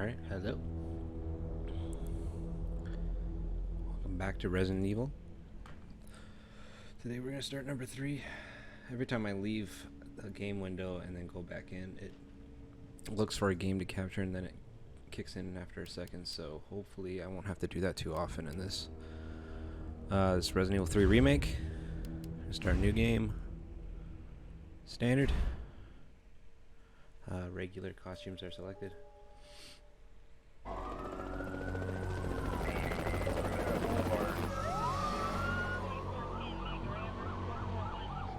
Alright, hello. Welcome back to Resident Evil. Today we're going to start number 3. Every time I leave the game window and then go back in, it looks for a game to capture and then it kicks in after a second, so hopefully I won't have to do that too often in this. This is Resident Evil 3 Remake. Start a new game. Standard. Regular costumes are selected.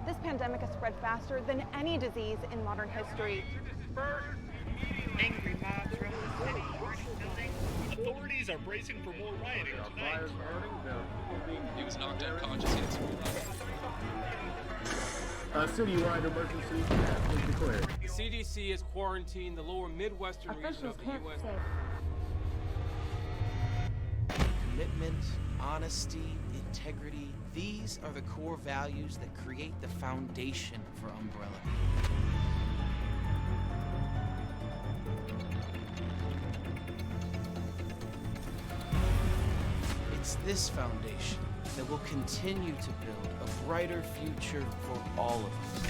This pandemic has spread faster than any disease in modern history. Angry mobs throughout the city, burning buildings. Authorities are bracing for more rioting tonight. He was knocked unconscious. He had some Citywide emergency has been declared. The CDC has quarantined the lower Midwestern region of the U.S. Commitment, honesty, integrity, these are the core values that create the foundation for Umbrella. It's this foundation that will continue to build a brighter future for all of us.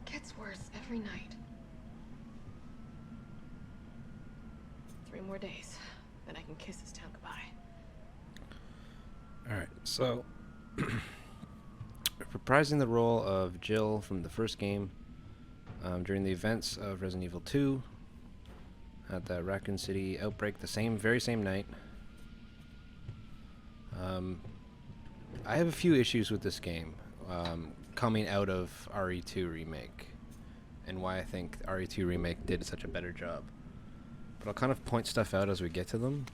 Gets worse every night. 3 more days, then I can kiss this town goodbye. Alright, so reprising the role of Jill from the first game during the events of Resident Evil 2 at the Raccoon City outbreak the very same night. I have a few issues with this game coming out of RE2 Remake and why I think RE2 Remake did such a better job. But I'll kind of point stuff out as we get to them.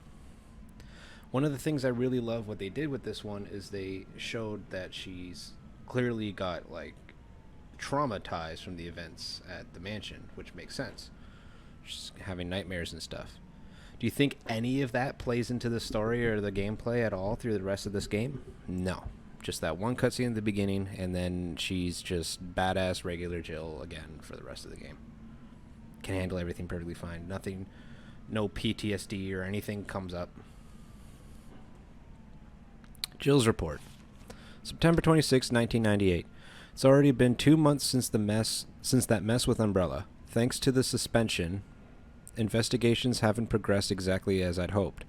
One of the things I really love what they did with this one is they showed that she's clearly got like traumatized from the events at the mansion, which makes sense. She's having nightmares and stuff. Do you think any of that plays into the story or the gameplay at all through the rest of this game? No. Just that one cutscene at the beginning, and then she's just badass regular Jill again for the rest of the game. Can handle everything perfectly fine. Nothing, no PTSD or anything comes up. Jill's report. September 26, 1998. It's already been 2 months since that mess with Umbrella. Thanks to the suspension, investigations haven't progressed exactly as I'd hoped.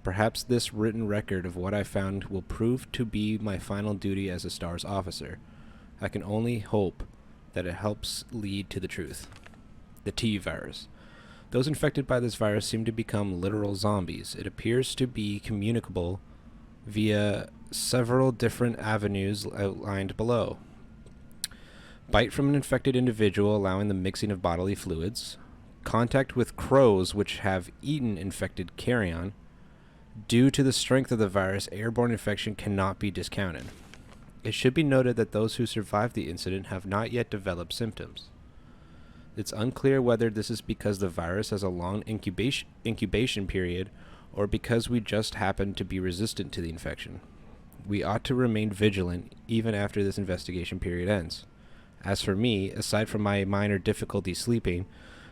Perhaps this written record of what I found will prove to be my final duty as a STARS officer. I can only hope that it helps lead to the truth. The T virus. Those infected by this virus seem to become literal zombies. It appears to be communicable via several different avenues outlined below. Bite from an infected individual, allowing the mixing of bodily fluids. Contact with crows which have eaten infected carrion. Due to the strength of the virus, airborne infection cannot be discounted. It should be noted that those who survived the incident have not yet developed symptoms. It's unclear whether this is because the virus has a long incubation period or because we just happen to be resistant to the infection. We ought to remain vigilant even after this investigation period ends. As for me, aside from my minor difficulty sleeping,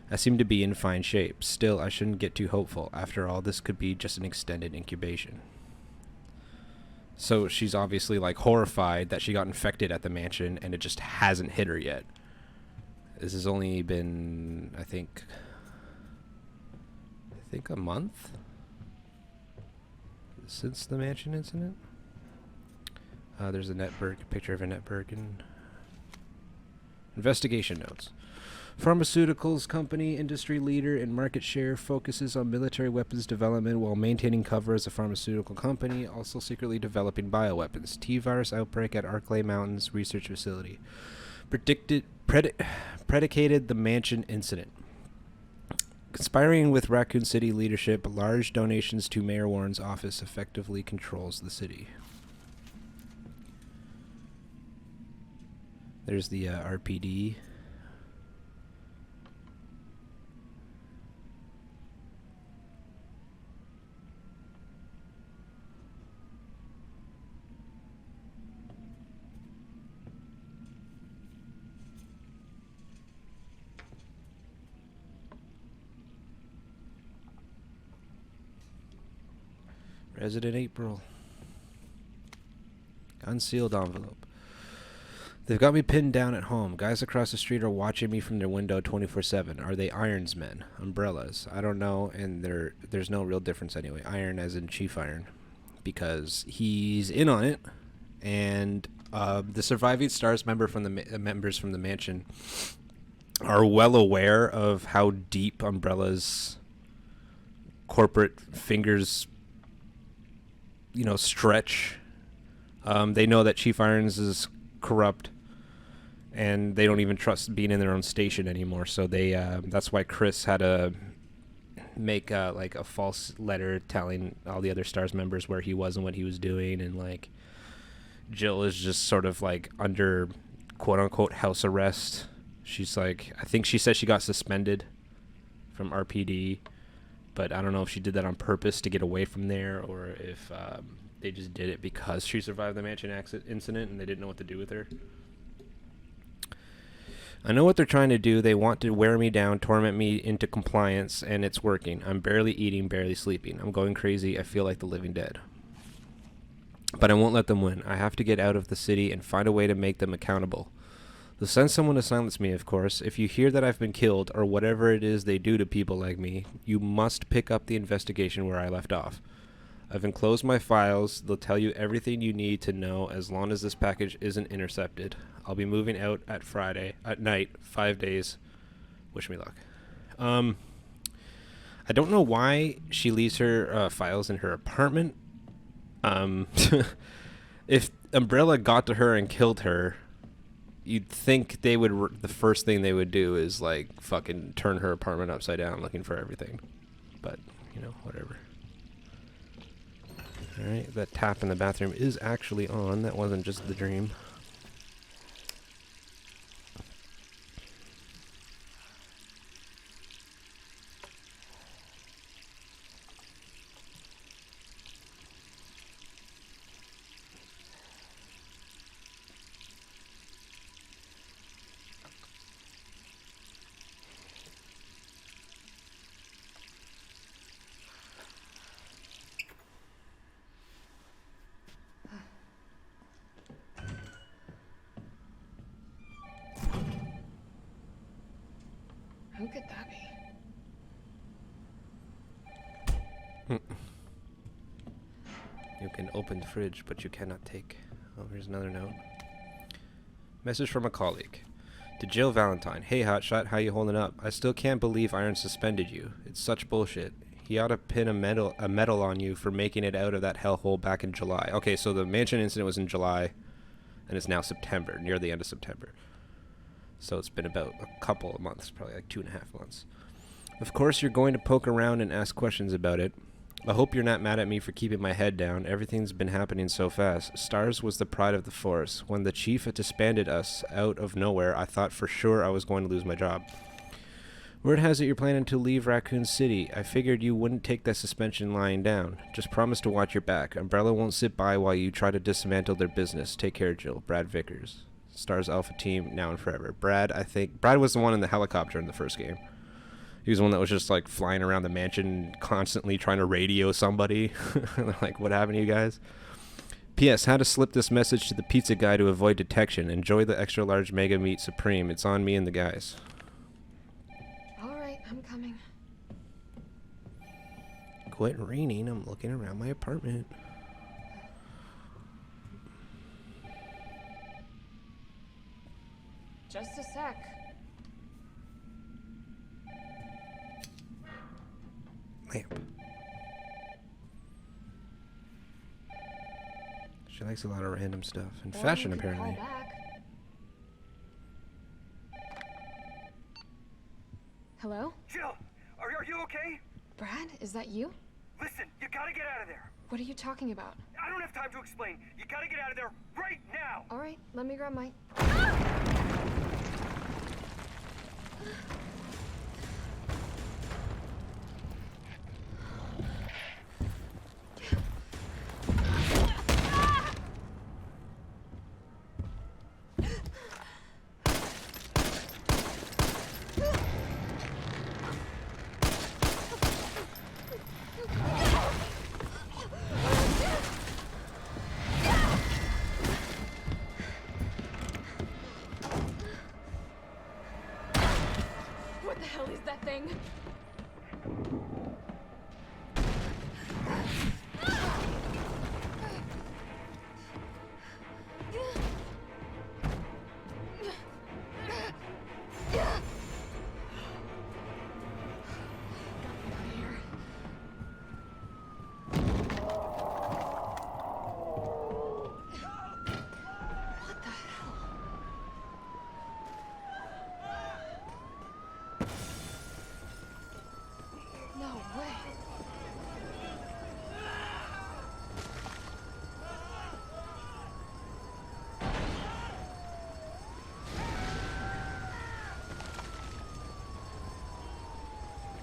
I seem to be in fine shape. Still, I shouldn't get too hopeful. After all, this could be just an extended incubation. So she's obviously like horrified that she got infected at the mansion and it just hasn't hit her yet. This has only been, I think a month since the mansion incident. There's a picture of Annette Bergen. Investigation notes. Pharmaceuticals company, industry leader in market share, focuses on military weapons development while maintaining cover as a pharmaceutical company, also secretly developing bioweapons. T-virus outbreak at Arklay Mountains Research Facility. Predicated the mansion incident. Conspiring with Raccoon City leadership, large donations to Mayor Warren's office effectively controls the city. There's the RPD. Resident April. Unsealed envelope. They've got me pinned down at home. Guys across the street are watching me from their window 24/7. Are they Irons men? Umbrellas? I don't know, and there's no real difference anyway. Iron as in Chief Iron. Because he's in on it, and the surviving STARS members from the mansion are well aware of how deep Umbrella's corporate fingers stretch. They know that Chief Irons is corrupt, and they don't even trust being in their own station anymore. So they that's why Chris had to make like a false letter telling all the other STARS members where he was and what he was doing, and like Jill is just sort of like under quote unquote house arrest. She's like, I think she said she got suspended from RPD, but I don't know if she did that on purpose to get away from there, or if they just did it because she survived the mansion incident and they didn't know what to do with her. I know what they're trying to do. They want to wear me down, torment me into compliance, and it's working. I'm barely eating, barely sleeping. I'm going crazy. I feel like the living dead. But I won't let them win. I have to get out of the city and find a way to make them accountable. They'll send someone to silence me, of course. If you hear that I've been killed, or whatever it is they do to people like me, you must pick up the investigation where I left off. I've enclosed my files. They'll tell you everything you need to know as long as this package isn't intercepted. I'll be moving out at Friday at night, 5 days. Wish me luck. I don't know why she leaves her files in her apartment. If Umbrella got to her and killed her, you'd think they would. The first thing they would do is like fucking turn her apartment upside down, looking for everything. But whatever. Alright, that tap in the bathroom is actually on. That wasn't just the dream. You can open the fridge, but you cannot take. Oh, here's another note. Message from a colleague. To Jill Valentine. Hey, Hotshot, how you holding up? I still can't believe Iron suspended you. It's such bullshit. He ought to pin a medal on you for making it out of that hellhole back in July. Okay, so the mansion incident was in July, and it's now September, near the end of September. So it's been about a couple of months, probably like 2.5 months. Of course, you're going to poke around and ask questions about it. I hope you're not mad at me for keeping my head down. Everything's been happening so fast. Stars was the pride of the force. When the chief had disbanded us out of nowhere, I thought for sure I was going to lose my job. Word has it you're planning to leave Raccoon City. I figured you wouldn't take that suspension lying down. Just promise to watch your back. Umbrella won't sit by while you try to dismantle their business. Take care, Jill. Brad Vickers. Stars Alpha Team, now and forever. Brad was the one in the helicopter in the first game. He was the one that was just like flying around the mansion constantly trying to radio somebody. Like, what happened to you guys? P.S. How to slip this message to the pizza guy to avoid detection. Enjoy the extra large Mega Meat Supreme. It's on me and the guys. Alright, I'm coming. Quit raining. I'm looking around my apartment. Just a sec. Lamp. She likes a lot of random stuff. And Or fashion, you could call apparently. back. Hello? Jill, are you okay? Brad, is that you? Listen, you gotta get out of there. What are you talking about? I don't have time to explain. You gotta get out of there right now. Alright, let me grab my... What the hell is that thing?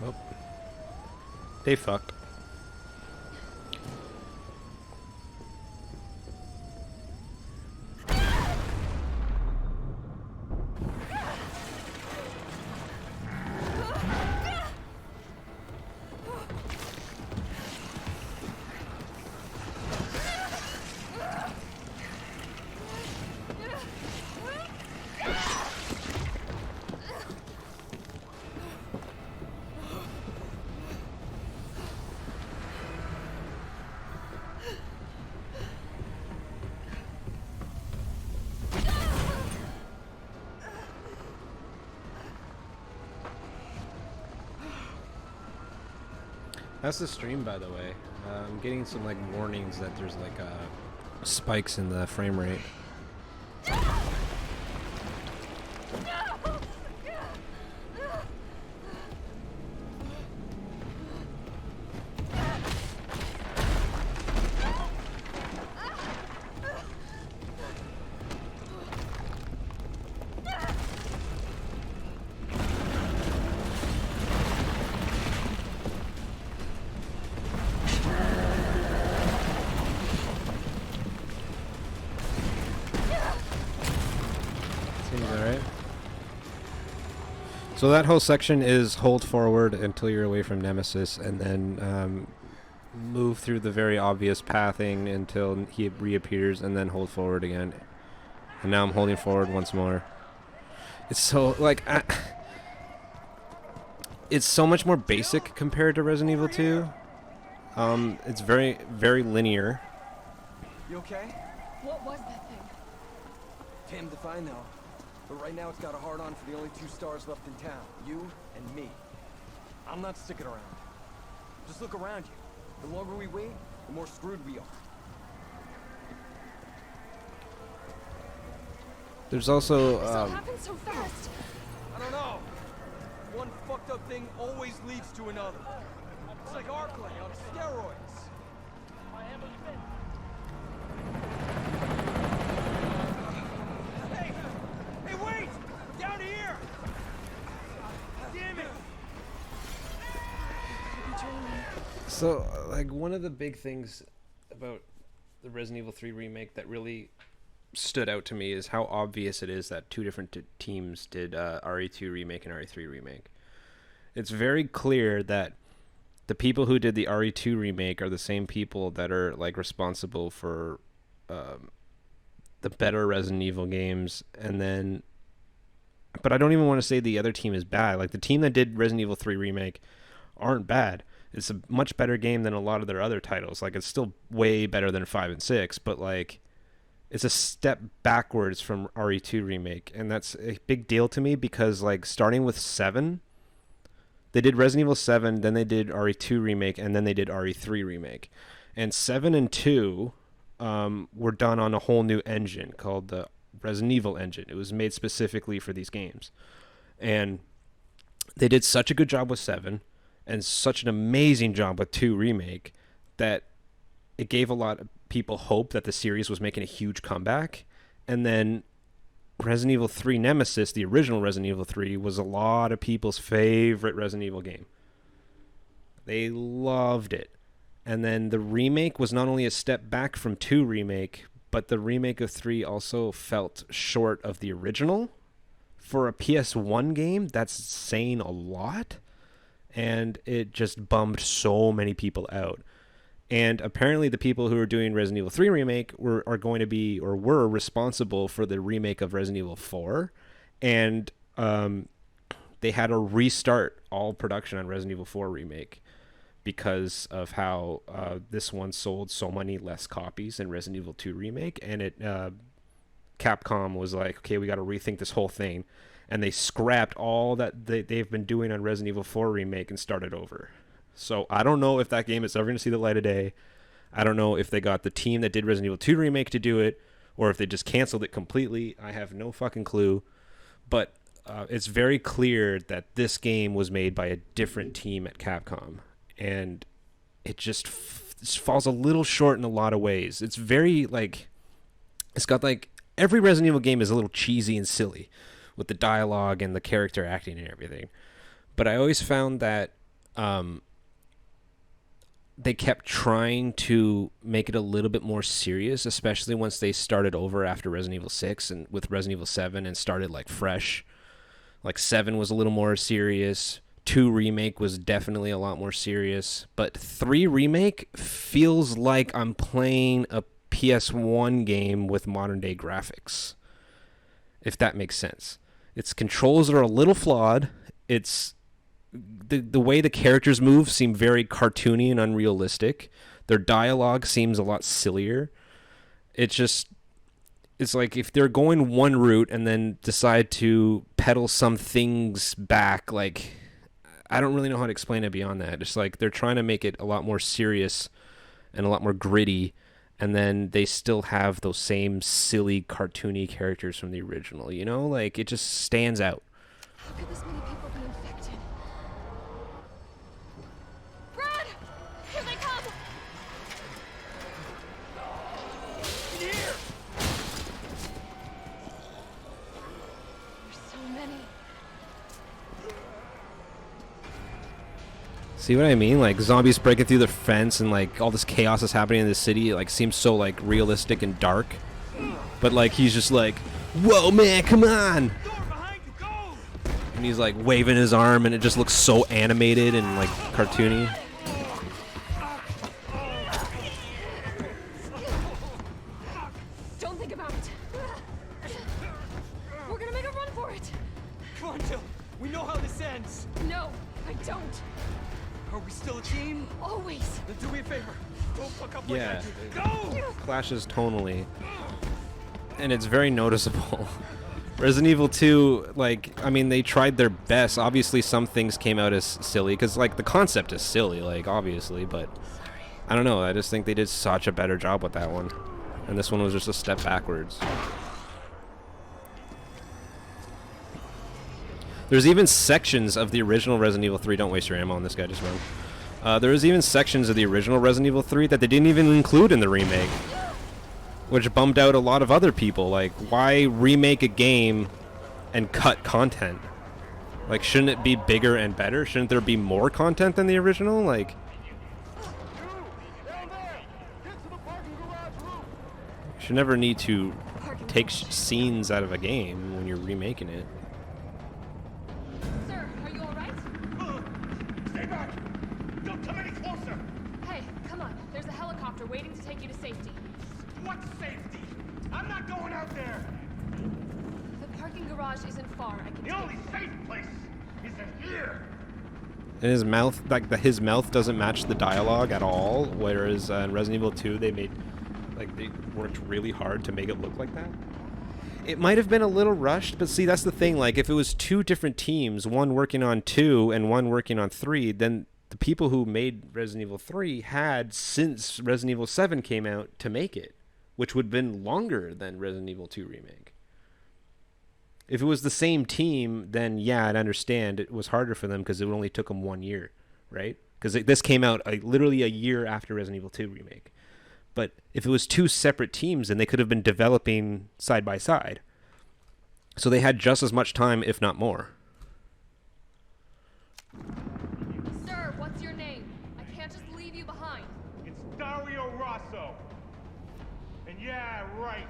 Oh. They fucked. That's the stream, by the way. I'm getting some like warnings that there's like spikes in the frame rate. So that whole section is hold forward until you're away from Nemesis, and then move through the very obvious pathing until he reappears, and then hold forward again. And now I'm holding forward once more. It's so, like, it's so much more basic compared to Resident Evil 2. It's very, very linear. You okay? What was that thing? Damned if I know. But right now it's got a hard-on for the only 2 stars left in town. You and me. I'm not sticking around. Just look around you. The longer we wait, the more screwed we are. There's also This all happened so fast. I don't know. One fucked up thing always leads to another. It's like Arclay on steroids. Hey! Hey, wait! Down here! Damn it! So, like, one of the big things about the Resident Evil 3 remake that really stood out to me is how obvious it is that 2 different teams did RE2 remake and RE3 remake. It's very clear that the people who did the RE2 remake are the same people that are, like, responsible for the better Resident Evil games, and then... But I don't even want to say the other team is bad. Like, the team that did Resident Evil 3 remake aren't bad. It's a much better game than a lot of their other titles. Like, it's still way better than 5 and 6, but, like, it's a step backwards from RE2 remake, and that's a big deal to me because, like, starting with 7, they did Resident Evil 7, then they did RE2 remake, and then they did RE3 remake. And 7 and 2 were done on a whole new engine called the Resident Evil engine. It was made specifically for these games. And they did such a good job with 7 and such an amazing job with 2 remake that it gave a lot of people hope that the series was making a huge comeback. And then Resident Evil 3 Nemesis, the original Resident Evil 3, was a lot of people's favorite Resident Evil game. They loved it. And then the remake was not only a step back from 2 remake, but the remake of 3 also felt short of the original. For a PS1 game, that's saying a lot. And it just bummed so many people out. And apparently the people who are doing Resident Evil 3 remake were responsible for the remake of Resident Evil 4. And they had to restart all production on Resident Evil 4 remake because of how this one sold so many less copies than Resident Evil 2 remake. And Capcom was like, okay, we got to rethink this whole thing. And they scrapped all that they've been doing on Resident Evil 4 remake and started over. So I don't know if that game is ever going to see the light of day. I don't know if they got the team that did Resident Evil 2 remake to do it, or if they just canceled it completely. I have no fucking clue. But it's very clear that this game was made by a different team at Capcom. And it just falls a little short in a lot of ways. It's very, like... It's got, like... Every Resident Evil game is a little cheesy and silly with the dialogue and the character acting and everything. But I always found that... they kept trying to make it a little bit more serious, especially once they started over after Resident Evil 6 and with Resident Evil 7 and started like fresh. Like 7 was a little more serious. 2 remake was definitely a lot more serious. But 3 remake feels like I'm playing a PS1 game with modern day graphics. If that makes sense. Its controls are a little flawed. It's... The way the characters move seem very cartoony and unrealistic. Their dialogue seems a lot sillier. It's like if they're going one route and then decide to pedal some things back, like, I don't really know how to explain it beyond that. It's like they're trying to make it a lot more serious and a lot more gritty, and then they still have those same silly, cartoony characters from the original, you know? Like, it just stands out. How could this many people be infected? Brad! Here they come! Get here! There's so many. See what I mean? Like, zombies breaking through the fence and, like, all this chaos is happening in the city. It, like, seems so, like, realistic and dark. But, like, he's just like, whoa, man, come on! And he's, like, waving his arm, and it just looks so animated and, like, cartoony. Don't think about it. We're gonna make a run for it. Come on, Jill. We know how this ends. No, I don't. Are we still a team? Always. Then do me a favor. Don't fuck up like Yeah. I did. Go! Clashes tonally, and it's very noticeable. Resident Evil 2, like, I mean, they tried their best. Obviously, some things came out as silly, because, like, the concept is silly, like, obviously, but I don't know. I just think they did such a better job with that one, and this one was just a step backwards. There's even sections of the original Resident Evil 3. Don't waste your ammo on this guy, just run. There was even sections of the original Resident Evil 3 that they didn't even include in the remake, which bummed out a lot of other people. Like, why remake a game and cut content? Like, shouldn't it be bigger and better? Shouldn't there be more content than the original? Like, you should never need to take scenes out of a game when you're remaking it. Sir, are you all right? Stay back! Don't come any closer! Hey, come on. There's a helicopter waiting to take you to safety. What safety? I'm not going out there! The parking garage isn't far. I can The only safe place is in here! And his mouth, like, his mouth doesn't match the dialogue at all, whereas in Resident Evil 2 they worked really hard to make it look like that. It might have been a little rushed, but see, that's the thing, like, if it was two different teams, one working on 2 and one working on 3, then the people who made Resident Evil 3 had, since Resident Evil 7 came out, to make it, which would have been longer than Resident Evil 2 Remake. If it was the same team, then yeah, I'd understand it was harder for them because it only took them 1 year, right? Because this came out literally a year after Resident Evil 2 Remake. But if it was two separate teams, then they could have been developing side by side. So they had just as much time, if not more. Sir, what's your name? I can't just leave you behind. It's Dario Rosso. And yeah, right.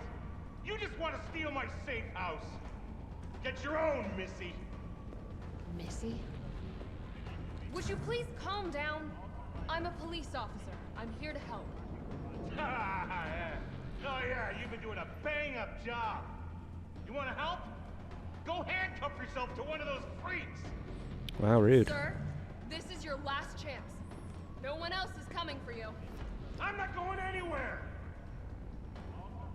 You just want to steal my safe house. Get your own, Missy. Missy? Would you please calm down? I'm a police officer. I'm here to help. Oh yeah, you've been doing a bang-up job. You want to help? Go handcuff yourself to one of those freaks. Wow, rude. Sir, this is your last chance. No one else is coming for you. I'm not going anywhere.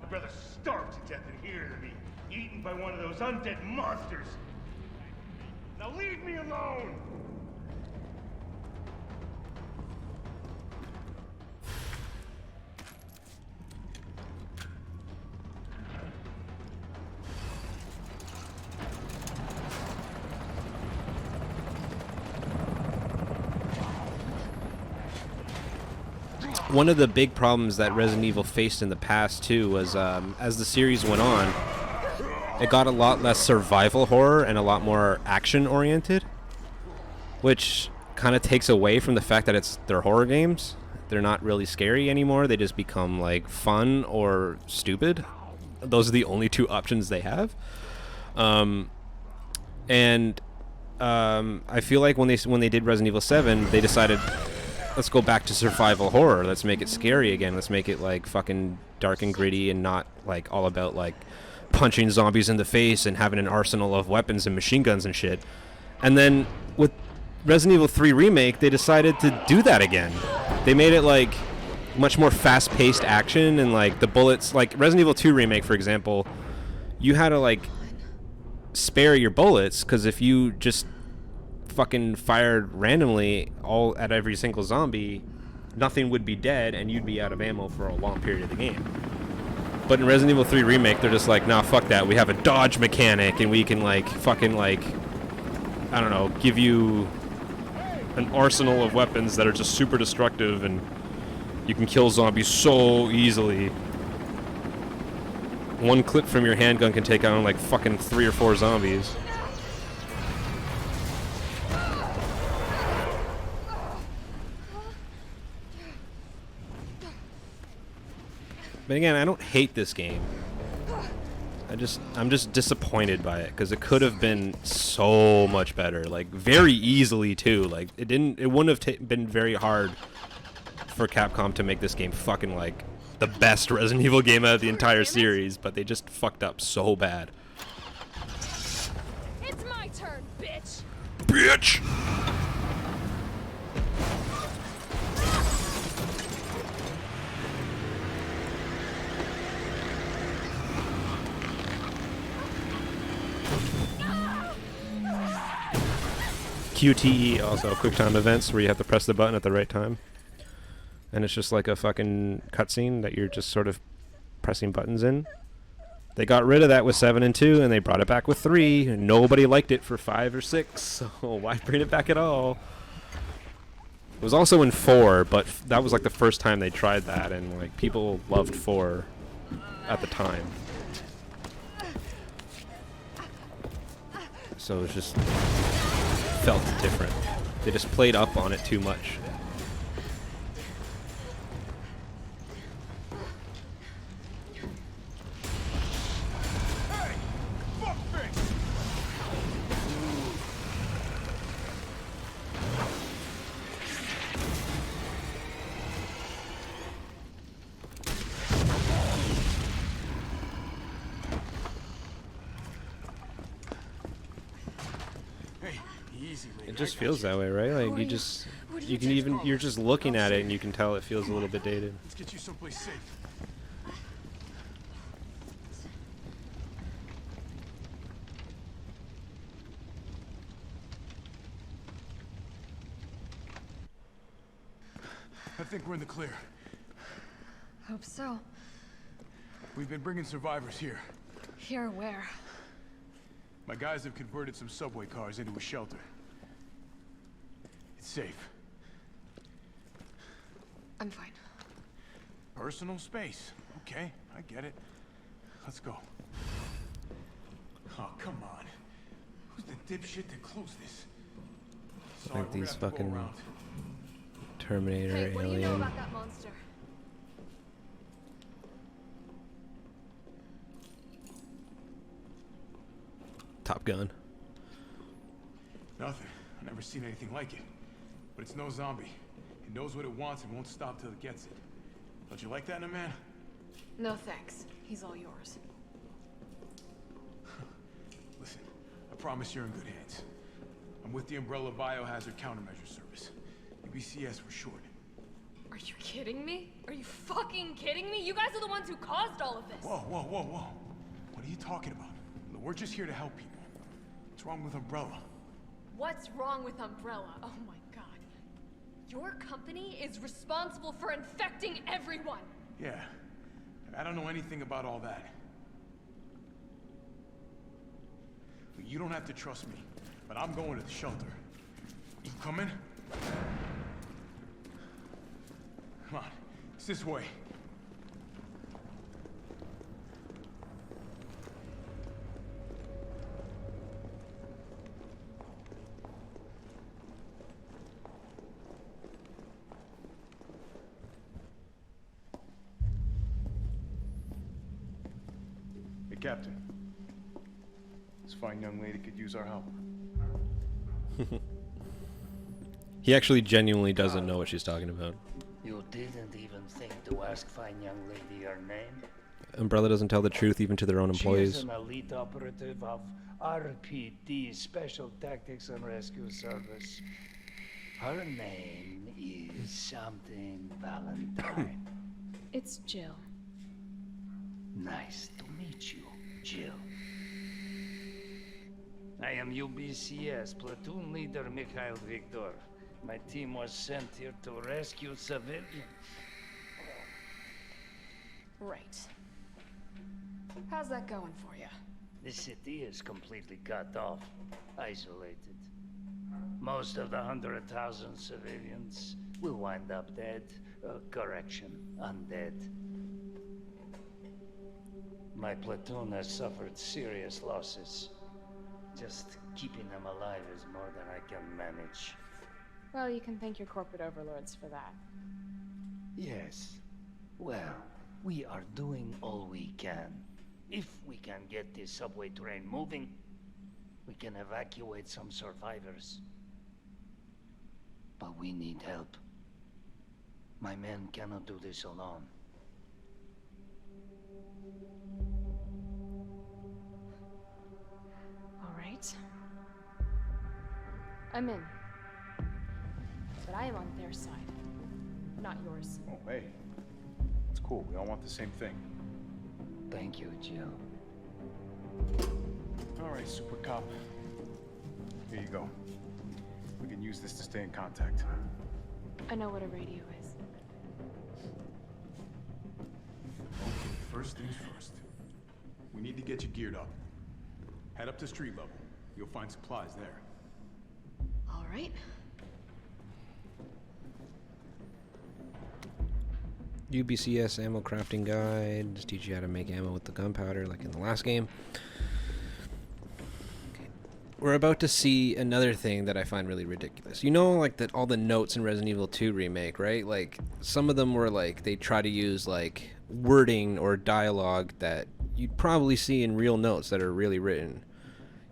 I'd rather starve to death in here than be eaten by one of those undead monsters. Now leave me alone. One of the big problems that Resident Evil faced in the past, too, was as the series went on, it got a lot less survival horror and a lot more action-oriented, which kind of takes away from the fact that they're horror games. They're not really scary anymore. They just become, like, fun or stupid. Those are the only two options they have. I feel like when they did Resident Evil 7, they decided, let's go back to survival horror. Let's make it scary again. Let's make it like fucking dark and gritty and not like all about like punching zombies in the face and having an arsenal of weapons and machine guns and shit. And then with Resident Evil 3 Remake, they decided to do that again. They made it like much more fast-paced action and like the bullets, like Resident Evil 2 Remake, for example, you had to like spare your bullets because if you just fucking fired randomly all at every single zombie, nothing would be dead and you'd be out of ammo for a long period of the game. But in Resident Evil 3 Remake, they're just like, nah, fuck that. We have a dodge mechanic and we can like fucking like, I don't know, give you an arsenal of weapons that are just super destructive and you can kill zombies so easily. One clip from your handgun can take out like fucking 3 or 4 zombies. But again, I don't hate this game. I'm just disappointed by it because it could have been so much better, like very easily too. Like it wouldn't have been very hard for Capcom to make this game fucking like the best Resident Evil game out of the entire series, but they just fucked up so bad. It's my turn, bitch. Bitch. QTE, also quick time events, where you have to press the button at the right time. And it's just like a fucking cutscene that you're just sort of pressing buttons in. They got rid of that with 7 and 2, and they brought it back with 3. And nobody liked it for 5 or 6, so why bring it back at all? It was also in 4, but that was like the first time they tried that, and like people loved 4 at the time. So it was just felt different. They just played up on it too much. It just feels that way, right? Like you can even, you're just looking at it and you can tell it feels a little bit dated. Let's get you someplace safe. I think we're in the clear. Hope so. We've been bringing survivors here. Here where? My guys have converted some subway cars into a shelter. It's safe. I'm fine. Personal space. Okay, I get it. Let's go. Oh, come on. Who's the dipshit that closed this? Sorry, Like these we're gonna have to go fucking around. Terminator, Hey, what do you know Alien. about that monster? Top Gun. Nothing. I've never seen anything like it. But it's no zombie. It knows what it wants and won't stop till it gets it. Don't you like that in a man? No thanks. He's all yours. Listen, I promise you're in good hands. I'm with the Umbrella Biohazard Countermeasure Service. UBCS for short. Are you kidding me? Are you fucking kidding me? You guys are the ones who caused all of this. Whoa, whoa, whoa, whoa. What are you talking about? We're just here to help people. What's wrong with Umbrella? What's wrong with Umbrella? Oh my god. Your company is responsible for infecting everyone. Yeah. I don't know anything about all that. You don't have to trust me, but I'm going to the shelter. You coming? Come on. It's this way. Hey, Captain. This fine young lady could use our help. He actually genuinely doesn't know what she's talking about. You didn't even think to ask fine young lady her name? Umbrella doesn't tell the truth even to their own She is employees. an elite operative of RPD, Special Tactics and Rescue Service. Her name is something Valentine. It's Jill. Nice to meet you, Jill. I am UBCS Platoon Leader Mikhail Victor. My team was sent here to rescue civilians. Right. How's that going for you? The city is completely cut off, isolated. Most of the 100,000 civilians will wind up dead. Correction, undead. My platoon has suffered serious losses. Just keeping them alive is more than I can manage. Well, you can thank your corporate overlords for that. Yes. Well, we are doing all we can. If we can get this subway train moving, we can evacuate some survivors. But we need help. My men cannot do this alone. All right. I'm in. But I am on their side, not yours. Oh, hey. It's cool. We all want the same thing. Thank you, Jill. All right, Super Cop. Here you go. We can use this to stay in contact. I know what a radio is. Okay, first things first. We need to get you geared up. Head up to street level. You'll find supplies there. All right. UBCS ammo crafting guide. Just teach you how to make ammo with the gunpowder like in the last game. Okay. We're about to see another thing that I find really ridiculous. You know, like that all the notes in Resident Evil 2 Remake, right? Like some of them were like they try to use like wording or dialogue that you'd probably see in real notes that are really written.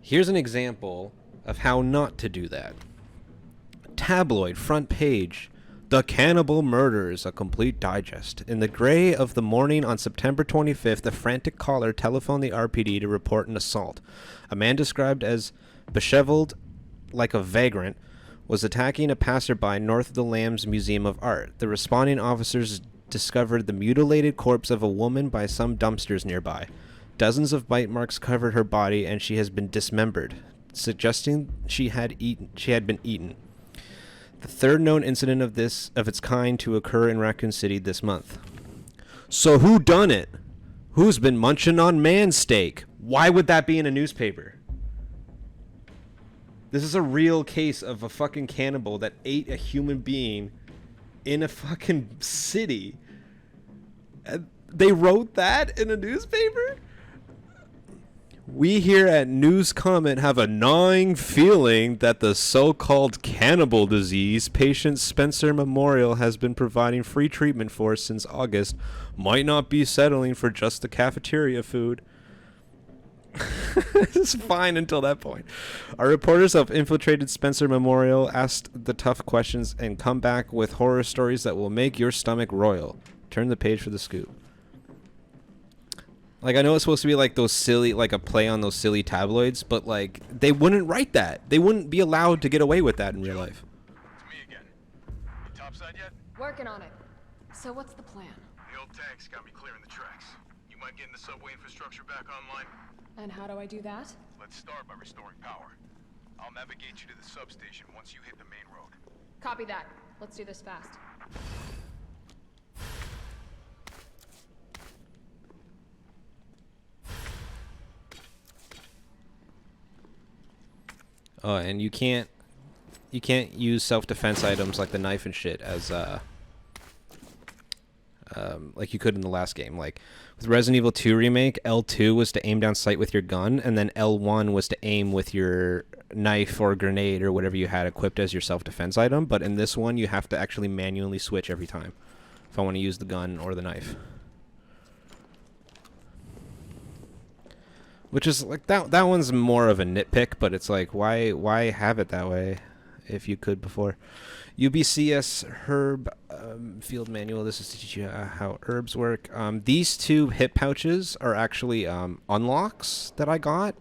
Here's an example of how not to do that. Tabloid front page. The Cannibal Murders, a complete digest. In the gray of the morning on September 25th, a frantic caller telephoned the RPD to report an assault. A man described as disheveled like a vagrant was attacking a passerby north of the Lambs Museum of Art. The responding officers discovered the mutilated corpse of a woman by some dumpsters nearby. Dozens of bite marks covered her body, and she has been dismembered, suggesting she had been eaten. The third known incident of its kind to occur in Raccoon City this month. So who done it? Who's been munching on man steak? Why would that be in a newspaper? This is a real case of a fucking cannibal that ate a human being in a fucking city. They wrote that in a newspaper? We here at News Comment have a gnawing feeling that the so-called cannibal disease patient Spencer Memorial has been providing free treatment for since August might not be settling for just the cafeteria food. It's fine until that point. Our reporters have infiltrated Spencer Memorial, asked the tough questions, and come back with horror stories that will make your stomach royal. Turn the page for the scoop. Like, I know it's supposed to be like those silly, like a play on those silly tabloids, but like, they wouldn't write that. They wouldn't be allowed to get away with that in real life. It's me again. You topside yet? Working on it. So what's the plan? The old tanks got me clearing the tracks. You mind getting the subway infrastructure back online? And how do I do that? Let's start by restoring power. I'll navigate you to the substation once you hit the main road. Copy that. Let's do this fast. Oh, and you can't use self-defense items like the knife and shit as like you could in the last game. Like with Resident Evil 2 Remake, L2 was to aim down sight with your gun, and then L1 was to aim with your knife or grenade or whatever you had equipped as your self-defense item. But in this one, you have to actually manually switch every time if I want to use the gun or the knife. Which is like that one's more of a nitpick, but it's like why have it that way if you could before. UBCS herb field manual. This is to teach you how herbs work. These two hip pouches are actually unlocks that I got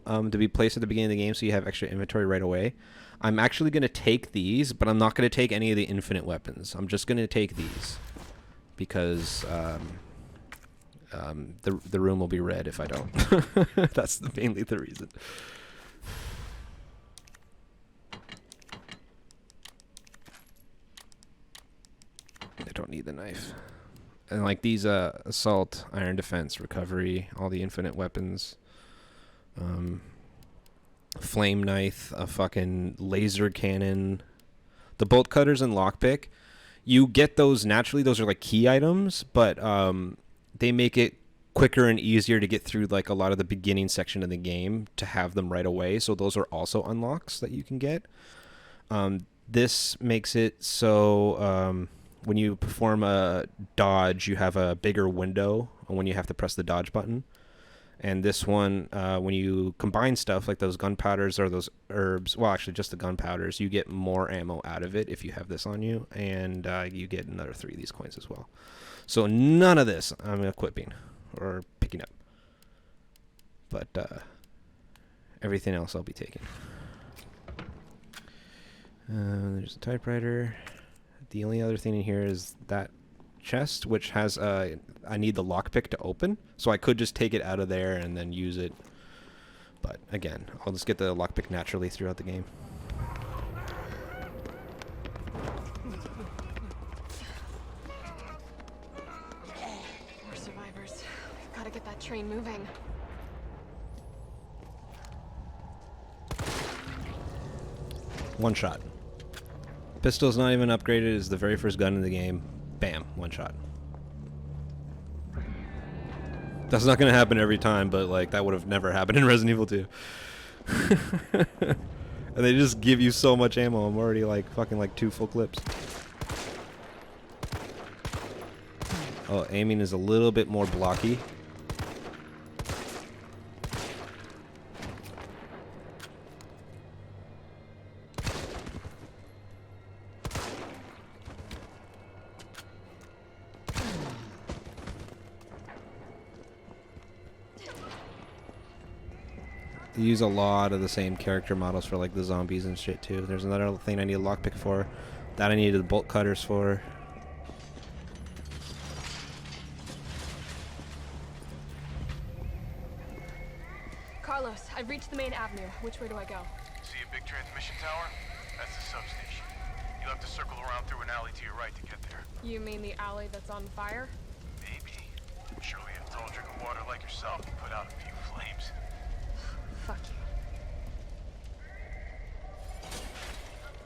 to be placed at the beginning of the game, so you have extra inventory right away. I'm actually going to take these, but I'm not going to take any of the infinite weapons. I'm just going to take these because the room will be red if I don't. That's mainly the reason. I don't need the knife. And like these assault, iron defense, recovery, all the infinite weapons, flame knife, a fucking laser cannon, the bolt cutters and lockpick. You get those naturally. Those are like key items, but they make it quicker and easier to get through like a lot of the beginning section of the game to have them right away. So those are also unlocks that you can get. This makes it so when you perform a dodge, you have a bigger window when you have to press the dodge button. And this one, when you combine stuff like those gunpowders or those herbs, well, actually just the gunpowders, you get more ammo out of it if you have this on you, and you get another 3 of these coins as well. So none of this I'm equipping or picking up, but everything else I'll be taking. There's a typewriter. The only other thing in here is that chest, which has I need the lockpick to open, so I could just take it out of there and then use it. But again, I'll just get the lockpick naturally throughout the game. train moving. One shot. Pistol's not even upgraded. It's the very first gun in the game. Bam, one shot. That's not gonna happen every time, but like that would have never happened in Resident Evil 2. And they just give you so much ammo. I'm already like fucking like 2 full clips. Oh, aiming is a little bit more blocky. They use a lot of the same character models for like the zombies and shit too. There's another thing I need a lockpick for. That I needed the bolt cutters for. Carlos, I've reached the main avenue. Which way do I go? See a big transmission tower? That's the substation. You'll have to circle around through an alley to your right to get there. You mean the alley that's on fire? Maybe. Surely a tall drink of water like yourself can put out a few flames. Fuck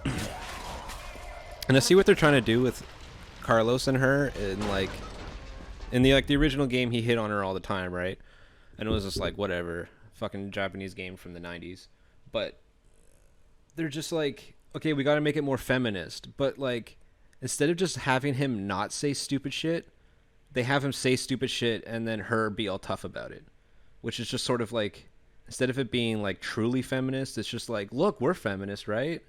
you. And I see what they're trying to do with Carlos and her, and like in the original game he hit on her all the time, right? And it was just like whatever, fucking Japanese game from the 90s. But they're just like, okay, we got to make it more feminist, but like instead of just having him not say stupid shit, they have him say stupid shit and then her be all tough about it, which is just sort of like, instead of it being like truly feminist, it's just like, look, we're feminist, right?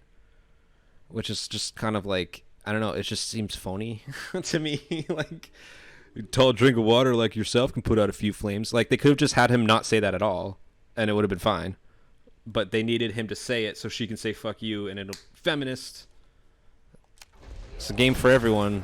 Which is just kind of like, I don't know, it just seems phony to me. Like, a tall drink of water like yourself can put out a few flames. Like, they could have just had him not say that at all, and it would have been fine. But they needed him to say it so she can say fuck you, and it'll feminist. It's a game for everyone.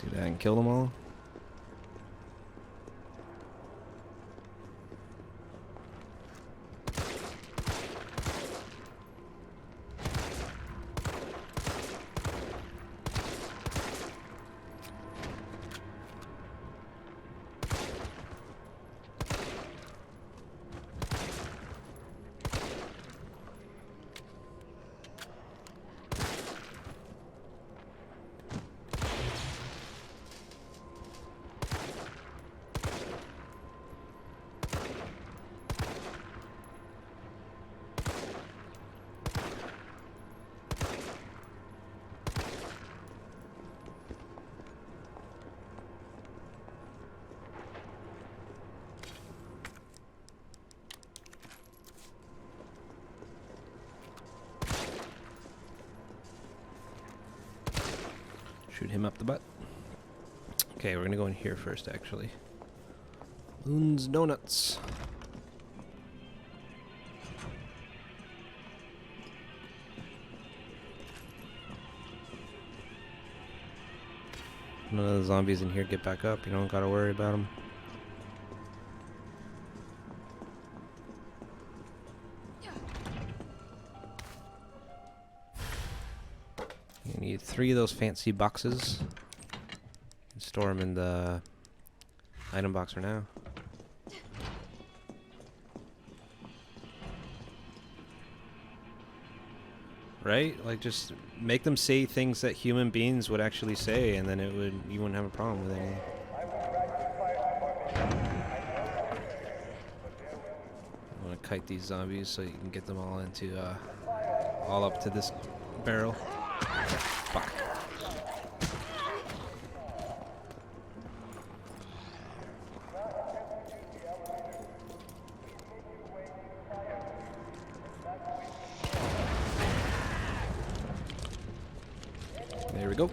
Do that and kill them all. Shoot him up the butt. Okay, we're gonna go in here first, actually. Loon's Donuts. None of the zombies in here get back up. You don't gotta worry about them. You need 3 of those fancy boxes. Store them in the item box for now. Right? Like, just make them say things that human beings would actually say, and then you wouldn't have a problem with it. I want to kite these zombies so you can get them all into all up to this barrel. Fuck. There we go.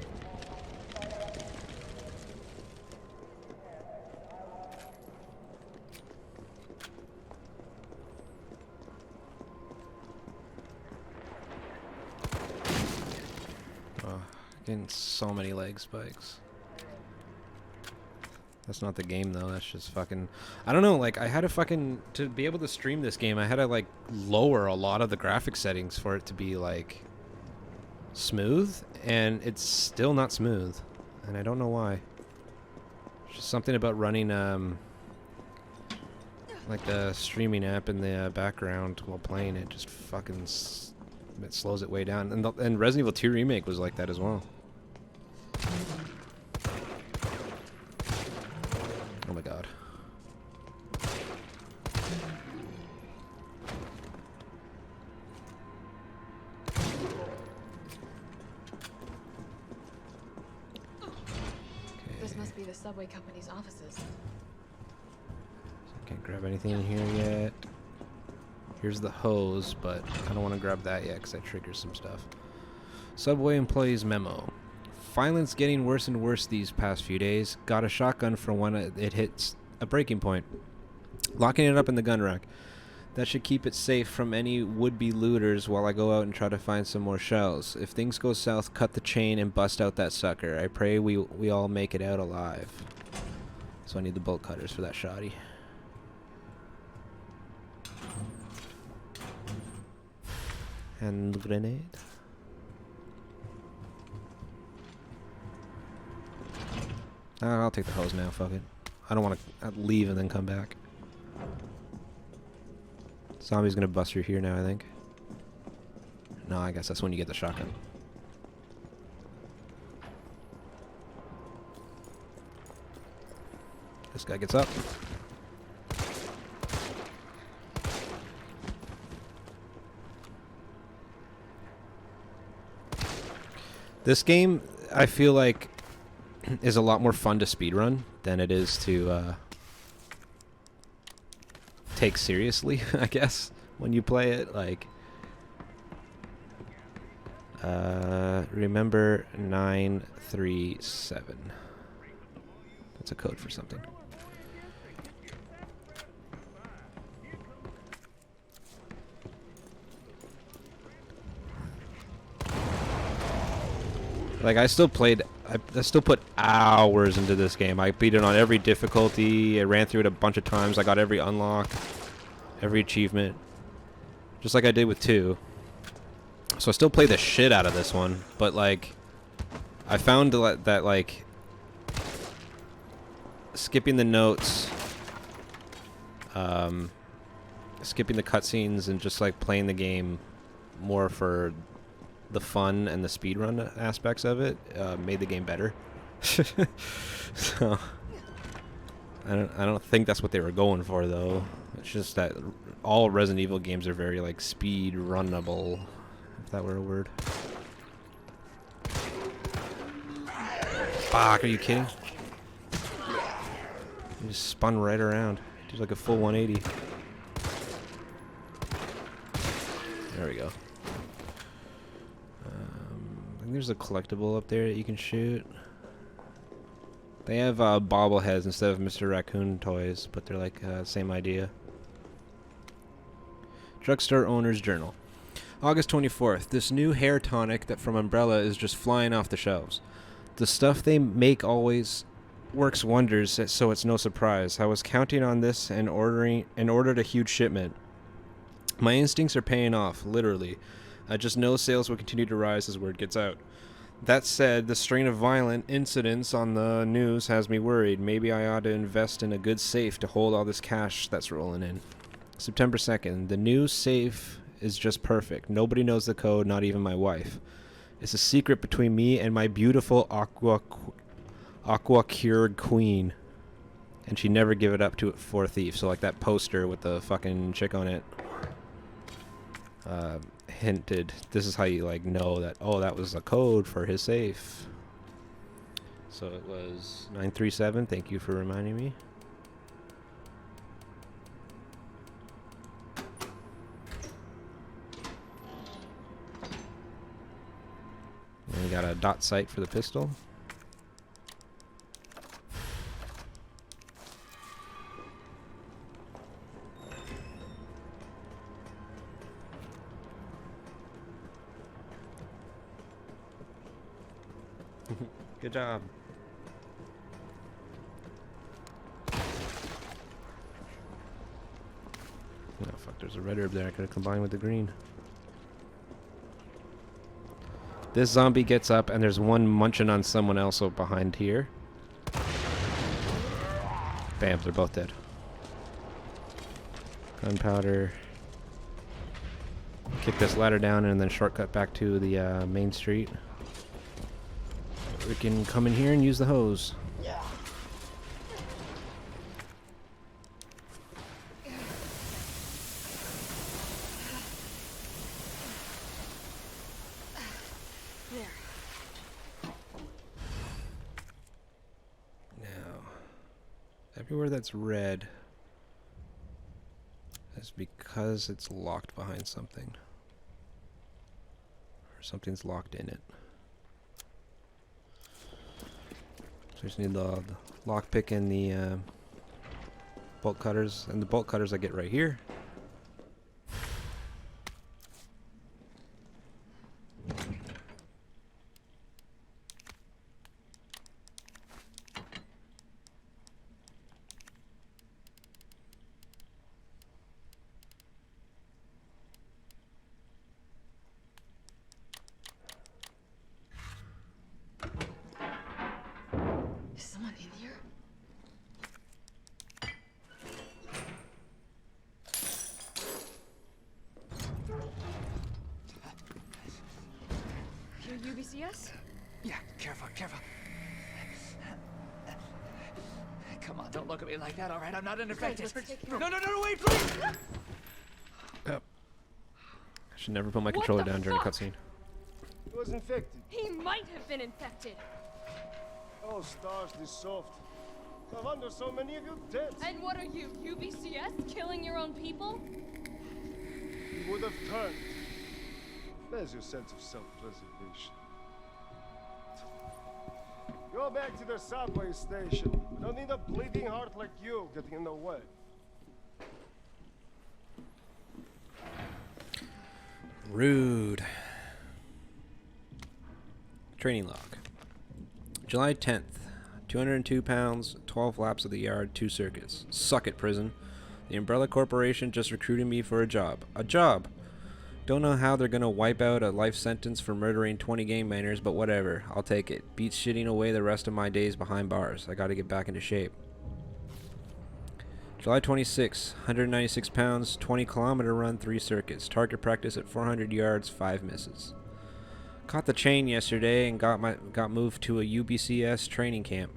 fucking so many leg spikes. That's not the game though, that's just fucking... I don't know, like, I had to fucking... To be able to stream this game, I had to, like, lower a lot of the graphic settings for it to be, like, smooth, and it's still not smooth. And I don't know why. It's just something about running, like, the streaming app in the background while playing it just fucking... it slows it way down. And Resident Evil 2 Remake was like that as well. Oh my god. This must be the subway company's offices. Can't grab anything in here yet. Here's the hose, but I don't want to grab that yet because that triggers some stuff. Subway employees memo. Violence getting worse and worse these past few days. Got a shotgun for when it hits a breaking point. Locking it up in the gun rack. That should keep it safe from any would-be looters while I go out and try to find some more shells. If things go south, cut the chain and bust out that sucker. I pray we all make it out alive. So I need the bolt cutters for that shoddy. And grenade. I'll take the hose now, fuck it. I don't want to leave and then come back. Zombie's gonna bust through here now, I think. No, I guess that's when you get the shotgun. This guy gets up. This game, I feel like, is a lot more fun to speedrun than it is to take seriously, I guess, when you play it. Like, remember 937. That's a code for something. Like, I still played, I still put hours into this game. I beat it on every difficulty. I ran through it a bunch of times. I got every unlock, every achievement, just like I did with 2. So I still play the shit out of this one, but, like, I found that like, skipping the notes, skipping the cutscenes, and just, like, playing the game more for the fun and the speedrun aspects of it made the game better. So I don't think that's what they were going for, though. It's just that all Resident Evil games are very, like, speed runnable, if that were a word. Fuck, are you kidding? He just spun right around. Did like a full 180. There we go. I think there's a collectible up there that you can shoot. They have bobbleheads instead of Mr. Raccoon toys, but they're like same idea. Drugstore owner's journal. August 24th. This new hair tonic that from Umbrella is just flying off the shelves. The stuff they make always works wonders, so it's no surprise. I was counting on this and ordered a huge shipment. My instincts are paying off, literally. I just know sales will continue to rise as word gets out. That said, the strain of violent incidents on the news has me worried. Maybe I ought to invest in a good safe to hold all this cash that's rolling in. September 2nd. The new safe is just perfect. Nobody knows the code, not even my wife. It's a secret between me and my beautiful aqua-cured queen. And she never give it up to for a thief. So like that poster with the fucking chick on it. Hinted, this is how you like know that, oh, that was a code for his safe. So it was 937. Thank you for reminding me. And we got a dot sight for the pistol. Good job. Oh fuck, there's a red herb there. I could have combined with the green. This zombie gets up and there's one munching on someone else over behind here. Bam, they're both dead. Gunpowder. Kick this ladder down and then shortcut back to the main street. We can come in here and use the hose. Everywhere that's red is because it's locked behind something. Or something's locked in it. So I just need the lockpick and the bolt cutters. And the bolt cutters I get right here. Is someone in here? You're UBCS? Yeah, careful, careful. Come on, don't look at me like that, all right? I'm not unaffected. No, wait, please! Oh. I should never put my controller down during a cutscene. He was infected. He might have been infected. Oh, stars, this soft. No wonder so many of you dead. And what are you, UBCS? Killing your own people? He would have turned. There's your sense of self-preservation. Go back to the subway station. We don't need a bleeding heart like you getting in the way. Rude. Training log. July 10th. 202 pounds, 12 laps of the yard, 2 circuits. Suck it, prison. The Umbrella Corporation just recruited me for a job. A job! Don't know how they're gonna wipe out a life sentence for murdering 20 game miners, but whatever. I'll take it. Beats shitting away the rest of my days behind bars. I gotta get back into shape. July 26, 196 pounds, 20-kilometer run, 3 circuits. Target practice at 400 yards, 5 misses. Caught the chain yesterday and got moved to a UBCS training camp,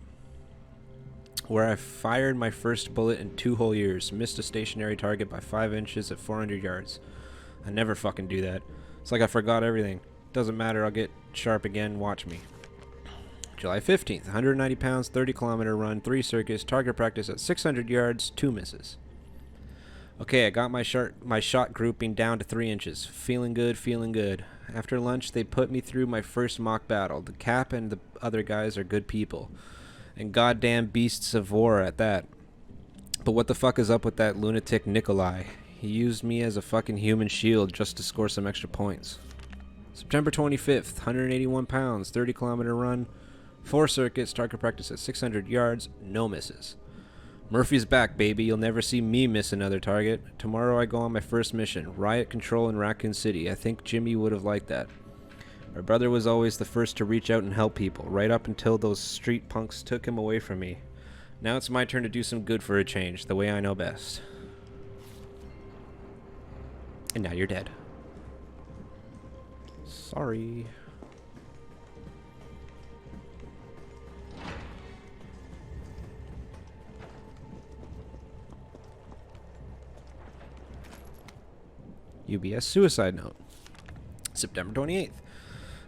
where I fired my first bullet in 2 whole years. Missed a stationary target by 5 inches at 400 yards. I never fucking do that. It's like I forgot everything. Doesn't matter, I'll get sharp again, watch me. July 15th, 190 pounds, 30-kilometer run, 3 circuits, target practice at 600 yards, 2 misses. Okay, I got my shot grouping down to 3 inches. Feeling good, feeling good. After lunch, they put me through my first mock battle. The Cap and the other guys are good people. And goddamn beasts of war at that. But what the fuck is up with that lunatic Nikolai? He used me as a fucking human shield just to score some extra points. September 25th, 181 pounds, 30-kilometer run, 4 circuits, target practice at 600 yards, no misses. Murphy's back, baby. You'll never see me miss another target. Tomorrow I go on my first mission, riot control in Raccoon City. I think Jimmy would have liked that. My brother was always the first to reach out and help people, right up until those street punks took him away from me. Now it's my turn to do some good for a change, the way I know best. And now you're dead. Sorry. UBS suicide note. September 28th.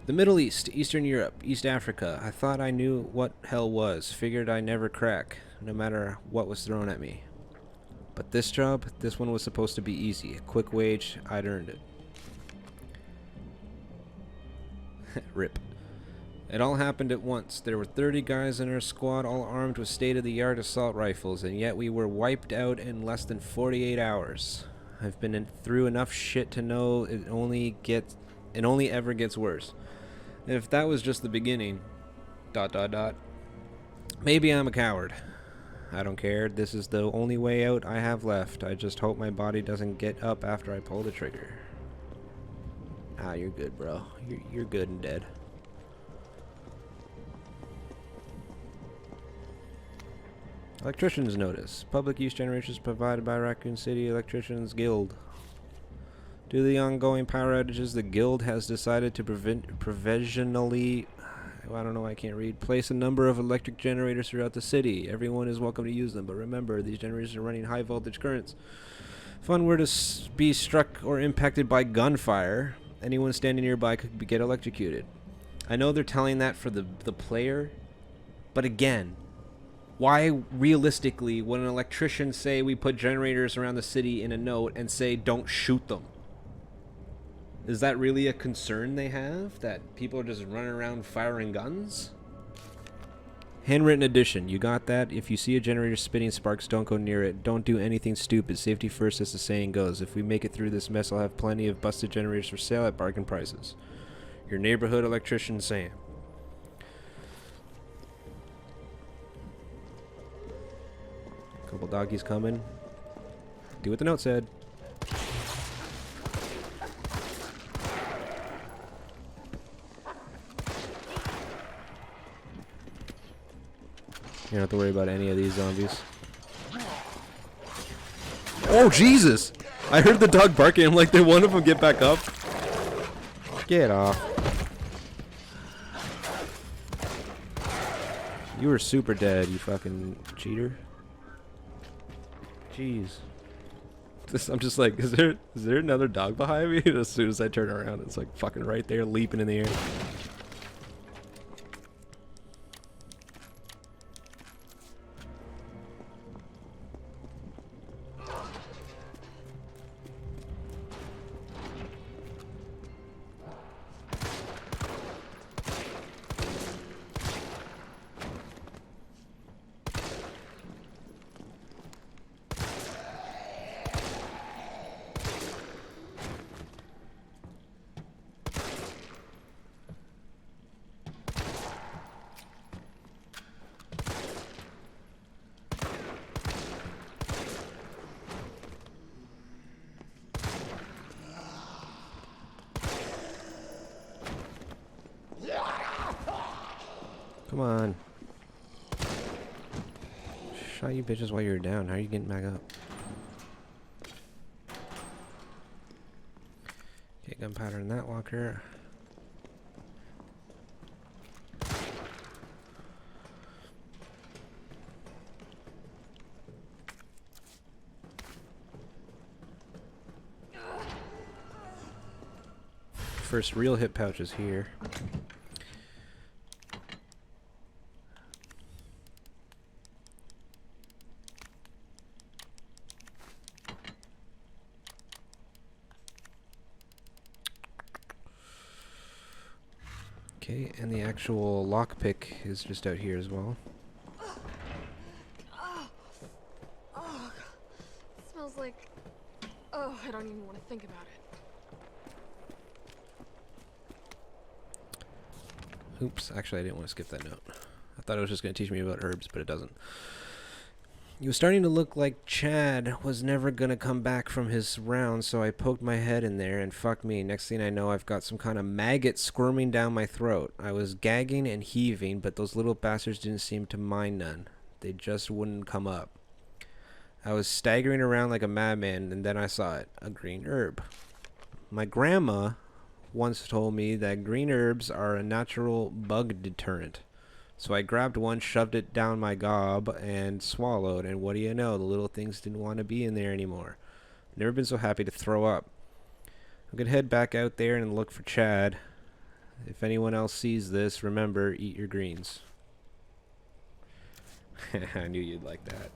The Middle East, Eastern Europe, East Africa. I thought I knew what hell was. Figured I'd never crack, no matter what was thrown at me. But this job, this one was supposed to be easy. A quick wage, I'd earned it. Rip. It all happened at once. There were 30 guys in our squad, all armed with state-of-the-art assault rifles, and yet we were wiped out in less than 48 hours. I've been through enough shit to know it only ever gets worse. And if that was just the beginning, Dot dot dot. Maybe I'm a coward. I don't care. This is the only way out I have left. I just hope my body doesn't get up after I pull the trigger. Ah, you're good, bro. You're good and dead. Electrician's notice. Public use generators provided by Raccoon City Electricians Guild. Due to the ongoing power outages, the guild has decided to provisionally, I don't know, I can't read, place a number of electric generators throughout the city. Everyone is welcome to use them, but remember, these generators are running high voltage currents. If one were to be struck or impacted by gunfire, anyone standing nearby could get electrocuted. I know they're telling that for the player, but again, why realistically would an electrician say we put generators around the city in a note and say don't shoot them? Is that really a concern they have? That people are just running around firing guns? Handwritten edition. You got that? If you see a generator spitting sparks, don't go near it. Don't do anything stupid. Safety first, as the saying goes. If we make it through this mess, I'll have plenty of busted generators for sale at bargain prices. Your neighborhood electrician, Sam. Couple doggies coming. Do what the note said. You don't have to worry about any of these zombies. Oh, Jesus! I heard the dog barking. I'm like, did one of them get back up? Get off. You were super dead, you fucking cheater. Jeez. I'm just like, is there another dog behind me? And as soon as I turn around, it's like fucking right there, leaping in the air. Come on. Shot you bitches while you were down. How are you getting back up? Okay, gunpowder in that locker. First real hip pouch is here. Okay, and the actual lockpick is just out here as well. Oh, smells like... Oh, I don't even want to think about it. Oops, actually I didn't want to skip that note. I thought it was just going to teach me about herbs, but it doesn't. He was starting to look like Chad was never going to come back from his round, so I poked my head in there, and fuck me, next thing I know I've got some kind of maggot squirming down my throat. I was gagging and heaving, but those little bastards didn't seem to mind none. They just wouldn't come up. I was staggering around like a madman, and then I saw it. A green herb. My grandma once told me that green herbs are a natural bug deterrent. So I grabbed one, shoved it down my gob, and swallowed, and what do you know, the little things didn't want to be in there anymore. Never been so happy to throw up. I'm gonna head back out there and look for Chad. If anyone else sees this, remember, eat your greens. I knew you'd like that.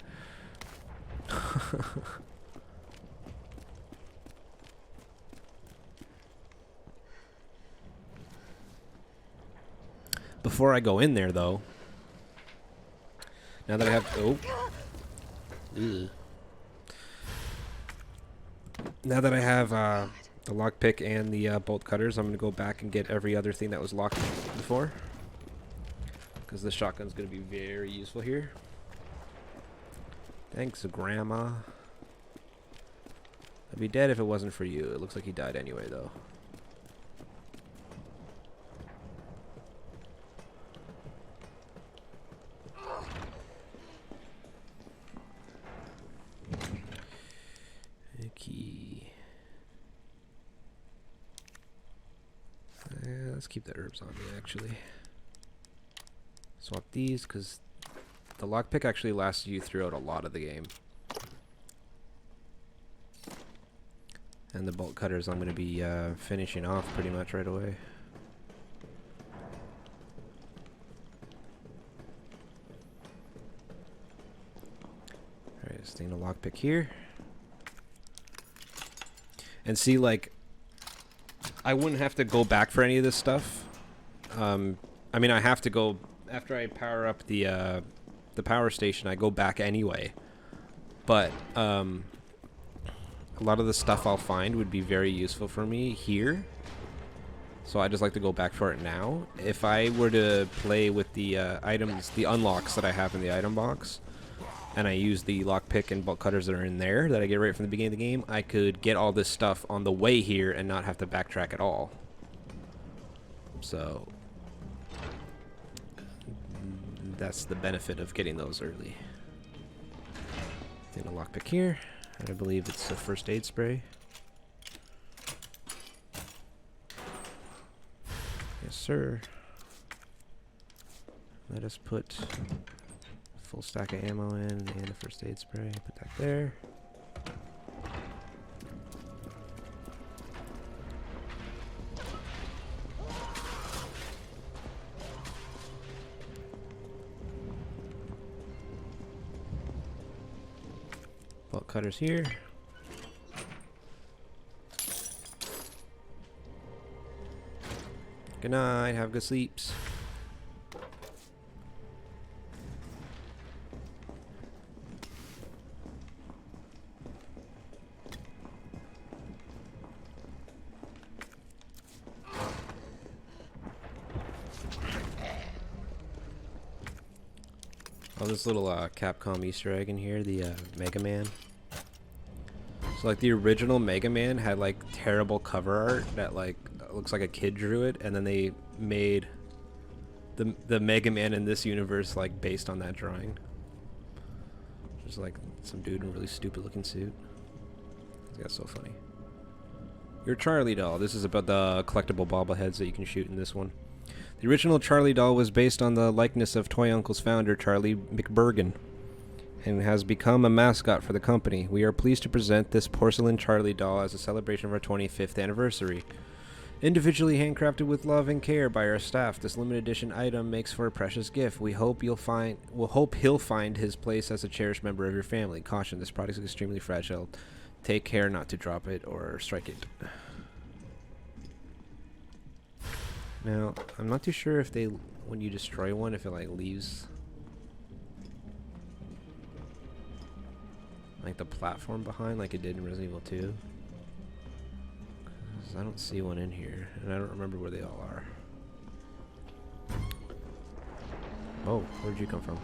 Before I go in there, though, now that I have... Oh. Ugh. Now that I have the lockpick and the bolt cutters, I'm going to go back and get every other thing that was locked before. because the shotgun's going to be very useful here. Thanks, Grandma. I'd be dead if it wasn't for you. It looks like he died anyway, though. Okay. Let's keep the herbs on me, actually. Swap these, because the lockpick actually lasts you throughout a lot of the game. And the bolt cutters I'm going to be finishing off pretty much right away. Alright, staying a lockpick here. And see, like, I wouldn't have to go back for any of this stuff. I mean, I have to go after I power up the power station. I go back anyway, but a lot of the stuff I'll find would be very useful for me here. So I just like to go back for it now. If I were to play with the items, the unlocks that I have in the item box, and I use the lockpick and bolt cutters that are in there that I get right from the beginning of the game, I could get all this stuff on the way here and not have to backtrack at all. So that's the benefit of getting those early. Then a lockpick here, and I believe it's a first aid spray. Yes, sir. Let us put full stack of ammo in and a first aid spray. Put that there. Bolt cutters here. Good night. Have good sleeps. Oh, this little Capcom Easter egg in here, the Mega Man. So like the original Mega Man had like terrible cover art that like looks like a kid drew it, and then they made the Mega Man in this universe like based on that drawing. Just like some dude in a really stupid looking suit. That's so funny. Your Charlie doll. This is about the collectible bobbleheads that you can shoot in this one. The original Charlie doll was based on the likeness of Toy Uncle's founder, Charlie McBurgan, and has become a mascot for the company. We are pleased to present this porcelain Charlie doll as a celebration of our 25th anniversary. Individually handcrafted with love and care by our staff, this limited edition item makes for a precious gift. We hope he'll find his place as a cherished member of your family. Caution, this product is extremely fragile. Take care not to drop it or strike it. Now, I'm not too sure if when you destroy one, if it like leaves like the platform behind like it did in Resident Evil 2. 'Cause I don't see one in here, and I don't remember where they all are. Oh, where'd you come from?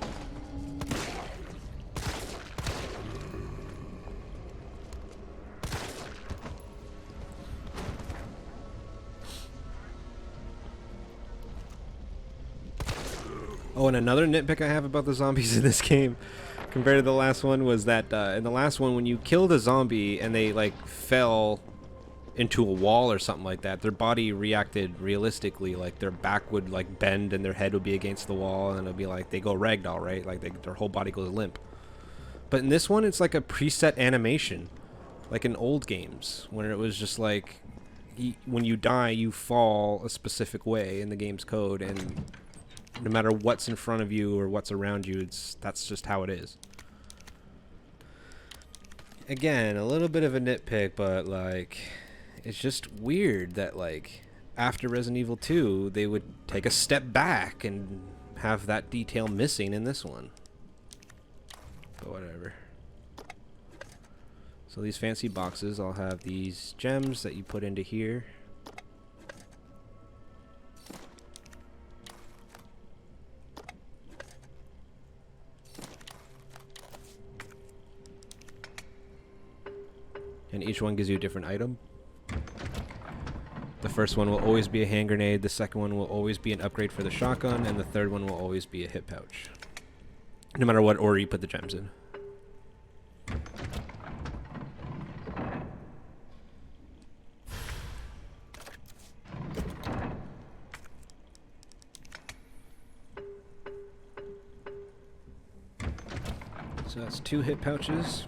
Oh, and another nitpick I have about the zombies in this game compared to the last one was that in the last one, when you killed a zombie and they like fell into a wall or something like that, their body reacted realistically. Like their back would like bend and their head would be against the wall, and it'd be like they go ragdoll, right? Like their whole body goes limp. But in this one, it's like a preset animation, like in old games when it was just like when you die, you fall a specific way in the game's code, and no matter what's in front of you or what's around you, that's just how it is. Again, a little bit of a nitpick, but like it's just weird that like after Resident Evil 2 they would take a step back and have that detail missing in this one. But whatever. So these fancy boxes, I'll have these gems that you put into here. and each one gives you a different item. The first one will always be a hand grenade, the second one will always be an upgrade for the shotgun, and the third one will always be a hip pouch. No matter what order you put the gems in. So that's 2 hip pouches.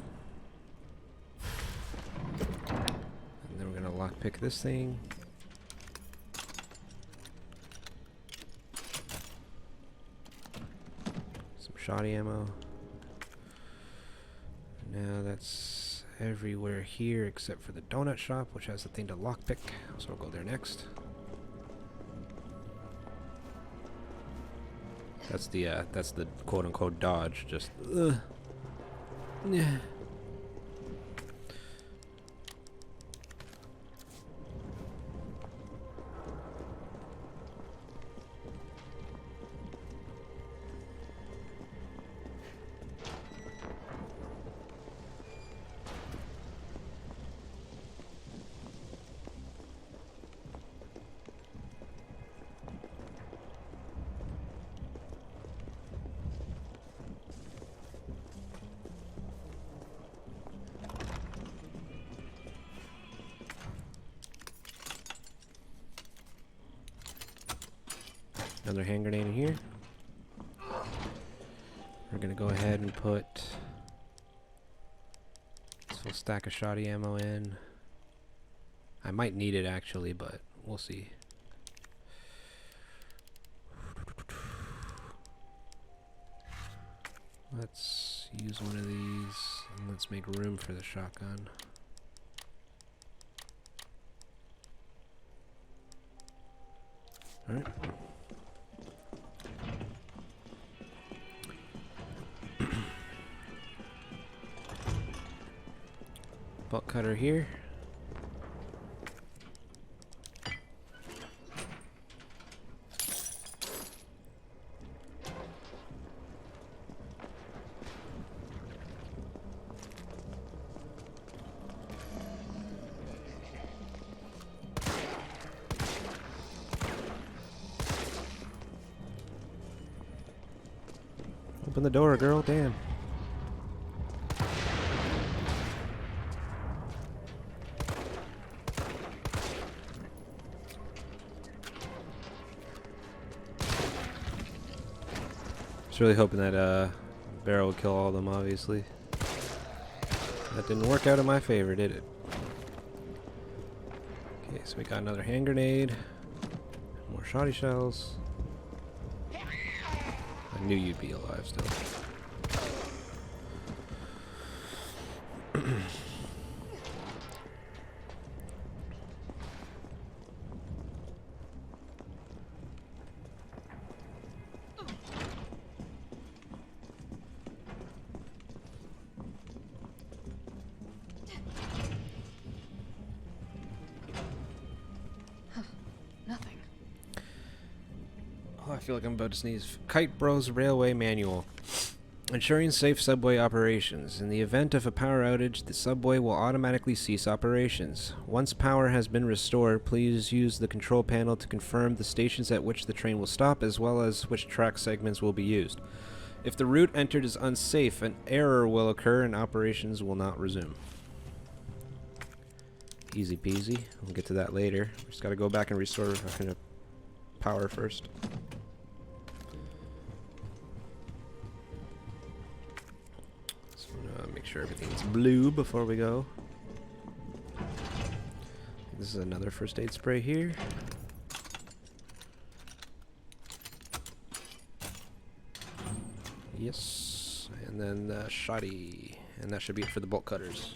And then we're gonna lockpick this thing. Some shoddy ammo. Now that's everywhere here except for the donut shop, which has the thing to lockpick. So we'll go there next. That's the quote-unquote dodge. Just yeah. Another hand grenade in here. We're gonna go ahead and put this full stack of shoddy ammo in. I might need it actually, but we'll see. Let's use one of these and let's make room for the shotgun. Alright. Bolt cutter here. Open the door, girl. Damn. Just really hoping that barrel would kill all of them, obviously. That didn't work out in my favor, did it? Okay, so we got another hand grenade. More shoddy shells. I knew you'd be alive still. Nothing. Oh, I feel like I'm about to sneeze. Kite Bros Railway Manual. Ensuring safe subway operations. In the event of a power outage, the subway will automatically cease operations. Once power has been restored, please use the control panel to confirm the stations at which the train will stop, as well as which track segments will be used. If the route entered is unsafe, an error will occur and operations will not resume. Easy peasy. We'll get to that later. We just gotta go back and restore power first. Make sure everything's blue before we go. This is another first aid spray here. Yes, and then the shoddy, and that should be it for the bolt cutters.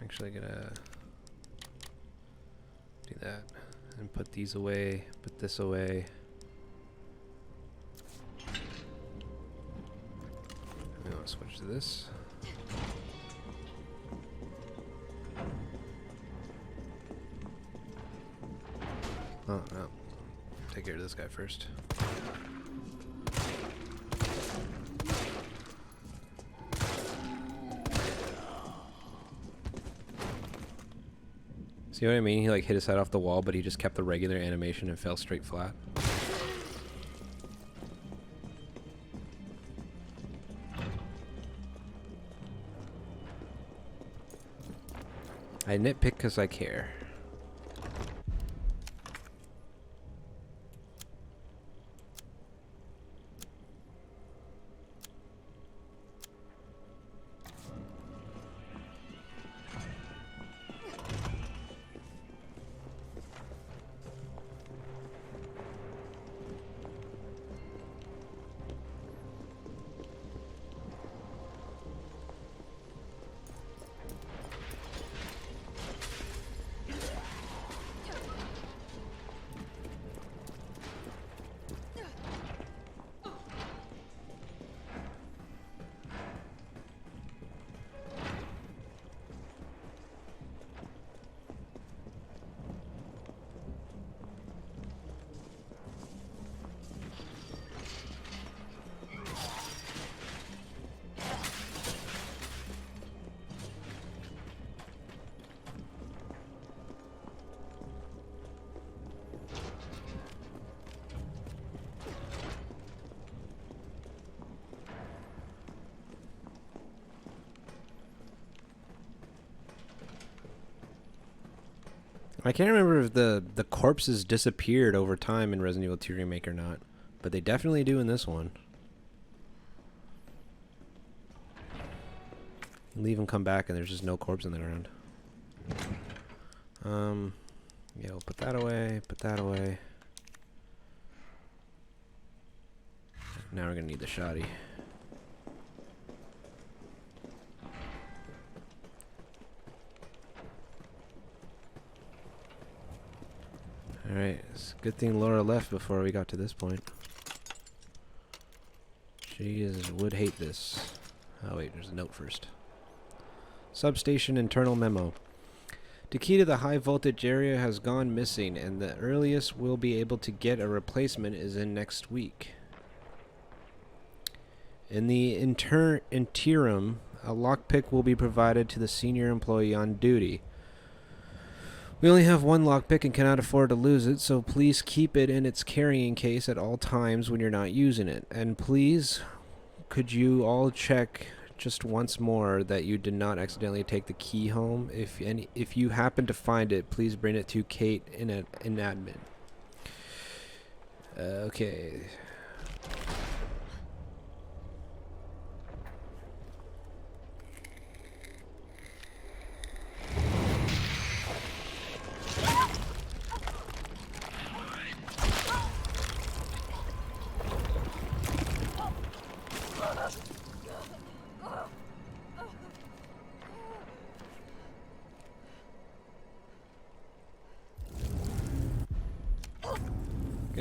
Actually gonna that. And put these away, put this away. I'm gonna switch to this. Oh, no. Take care of this guy first. See what I mean? He like hit his head off the wall, but he just kept the regular animation and fell straight flat. I nitpick because I care. I can't remember if the corpses disappeared over time in Resident Evil 2 Remake or not, but they definitely do in this one. Leave and come back and there's just no corpse in the ground. Yeah, we'll put that away, put that away. Now we're gonna need the shoddy. Alright, it's a good thing Laura left before we got to this point. She would hate this. Oh wait, there's a note first. Substation internal memo. The key to the high voltage area has gone missing, and the earliest we'll be able to get a replacement is in next week. In the interim, a lockpick will be provided to the senior employee on duty. We only have one lockpick and cannot afford to lose it, so please keep it in its carrying case at all times when you're not using it. And please, could you all check just once more that you did not accidentally take the key home? If you happen to find it, please bring it to Kate in admin. Okay.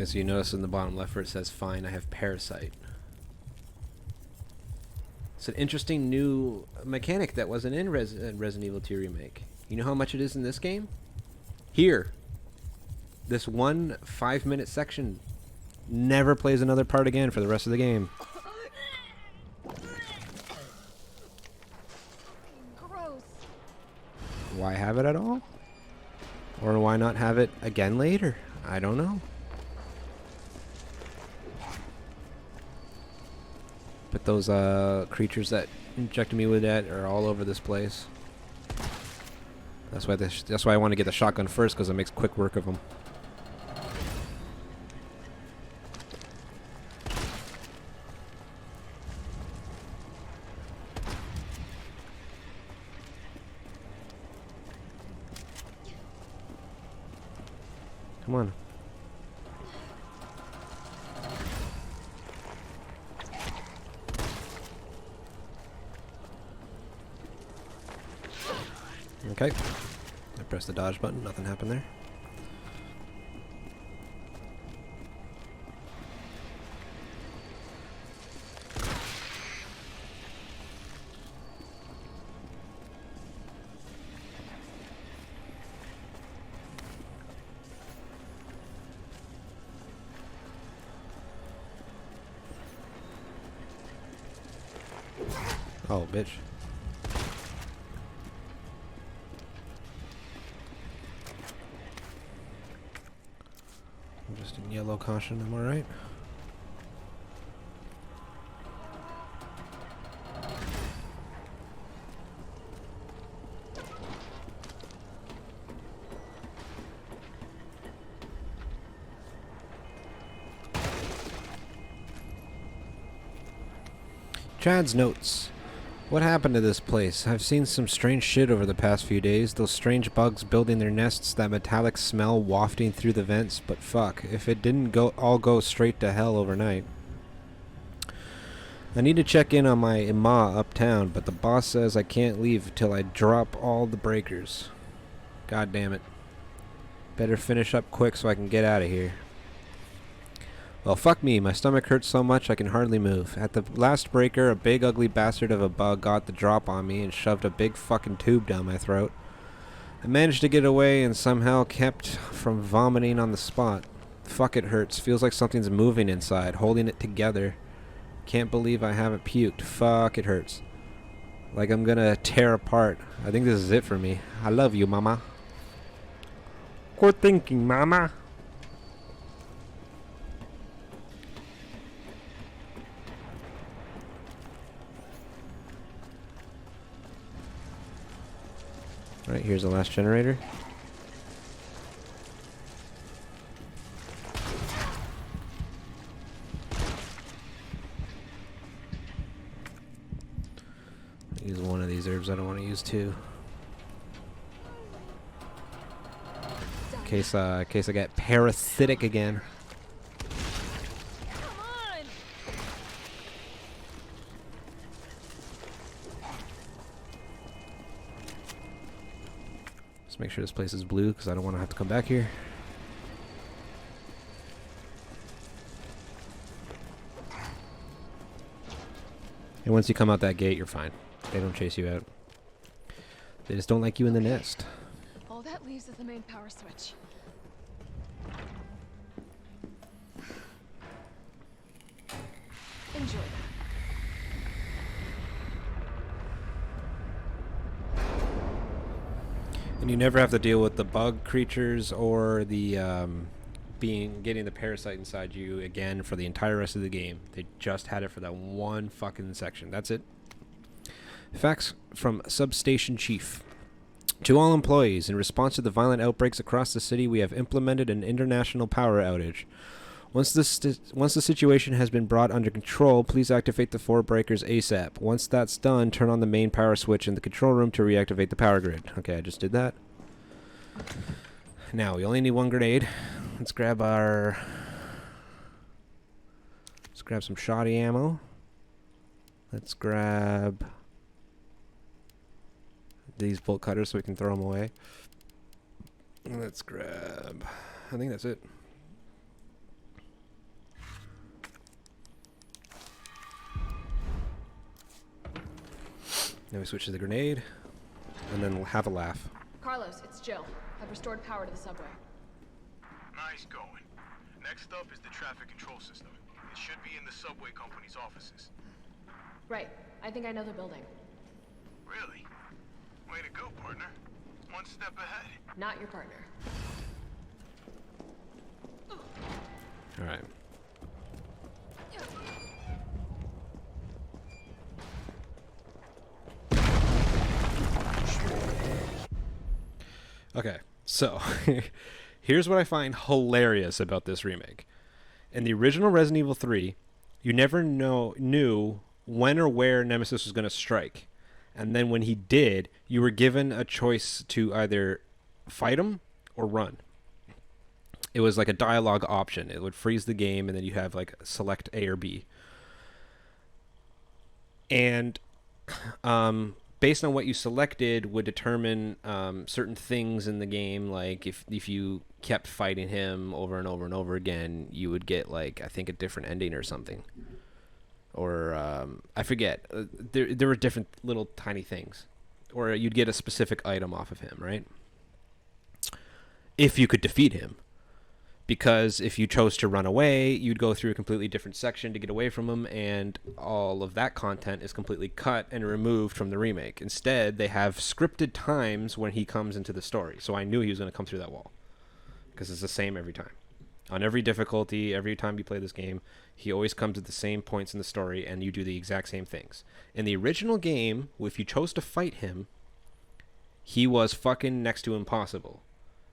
So you notice in the bottom left where it says fine, I have parasite. It's an interesting new mechanic that wasn't in Resident Evil 2 Remake. You know how much it is in this game? Here. This one 5-minute section never plays another part again for the rest of the game. Gross. Why have it at all? Or why not have it again later? I don't know. But those creatures that injected me with that are all over this place. That's why I want to get the shotgun first, because it makes quick work of them. Come on. Okay. I pressed the dodge button, nothing happened there. Oh, bitch. I'm just in yellow caution, am I right? Chad's notes. What happened to this place? I've seen some strange shit over the past few days. Those strange bugs building their nests, that metallic smell wafting through the vents, but fuck, if it didn't all go straight to hell overnight. I need to check in on my ima uptown, but the boss says I can't leave till I drop all the breakers. God damn it. Better finish up quick so I can get out of here. Well, fuck me. My stomach hurts so much I can hardly move. At the last breaker, a big ugly bastard of a bug got the drop on me and shoved a big fucking tube down my throat. I managed to get away and somehow kept from vomiting on the spot. Fuck, it hurts. Feels like something's moving inside, holding it together. Can't believe I haven't puked. Fuck, it hurts. Like I'm gonna tear apart. I think this is it for me. I love you, mama. Good thinking, mama. Alright, here's the last generator. Use one of these herbs. I don't want to use two. In case I get parasitic again. Let's make sure this place is blue because I don't want to have to come back here. And once you come out that gate, you're fine. They don't chase you out. They just don't like you in the nest. All that leaves is the main power switch. Enjoy that. And you never have to deal with the bug creatures or the getting the parasite inside you again for the entire rest of the game. They just had it for that one fucking section. That's it. Facts from Substation Chief. To all employees, in response to the violent outbreaks across the city, we have implemented an international power outage. Once the situation has been brought under control, please activate the 4 breakers ASAP. Once that's done, turn on the main power switch in the control room to reactivate the power grid. Okay, I just did that. Now, we only need 1 grenade. Let's grab some shoddy ammo. Let's grab these bolt cutters so we can throw them away. Let's grab... I think that's it. Then we switch to the grenade, and then we'll have a laugh. Carlos, it's Jill. I've restored power to the subway. Nice going. Next up is the traffic control system. It should be in the subway company's offices. Right. I think I know the building. Really? Way to go, partner. One step ahead. Not your partner. All right. Okay, so here's what I find hilarious about this remake. In the original Resident Evil 3, you never knew when or where Nemesis was going to strike. And then when he did, you were given a choice to either fight him or run. It was like a dialogue option. It would freeze the game, and then you have like select A or B. And based on what you selected would determine certain things in the game. Like if you kept fighting him over and over and over again, you would get like, I think, a different ending or something. Or I forget. There were different little tiny things. Or you'd get a specific item off of him, right? If you could defeat him. because if you chose to run away, you'd go through a completely different section to get away from him, and all of that content is completely cut and removed from the remake. Instead, they have scripted times when he comes into the story. So I knew he was going to come through that wall, because it's the same every time. On every difficulty, every time you play this game, he always comes at the same points in the story, and you do the exact same things. In the original game, if you chose to fight him, he was fucking next to impossible.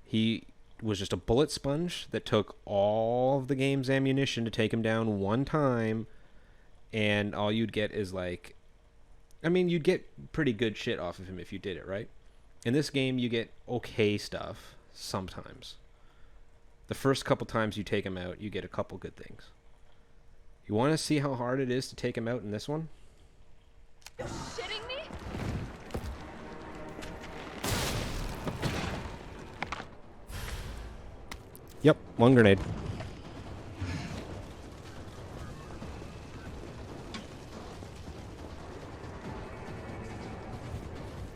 He was just a bullet sponge that took all of the game's ammunition to take him down one time, and all you'd get is like, I mean, you'd get pretty good shit off of him if you did it right. In this game, you get okay stuff sometimes. The first couple times you take him out, you get a couple good things. You want to see how hard it is to take him out in this one? You shitting me? Yep, one grenade.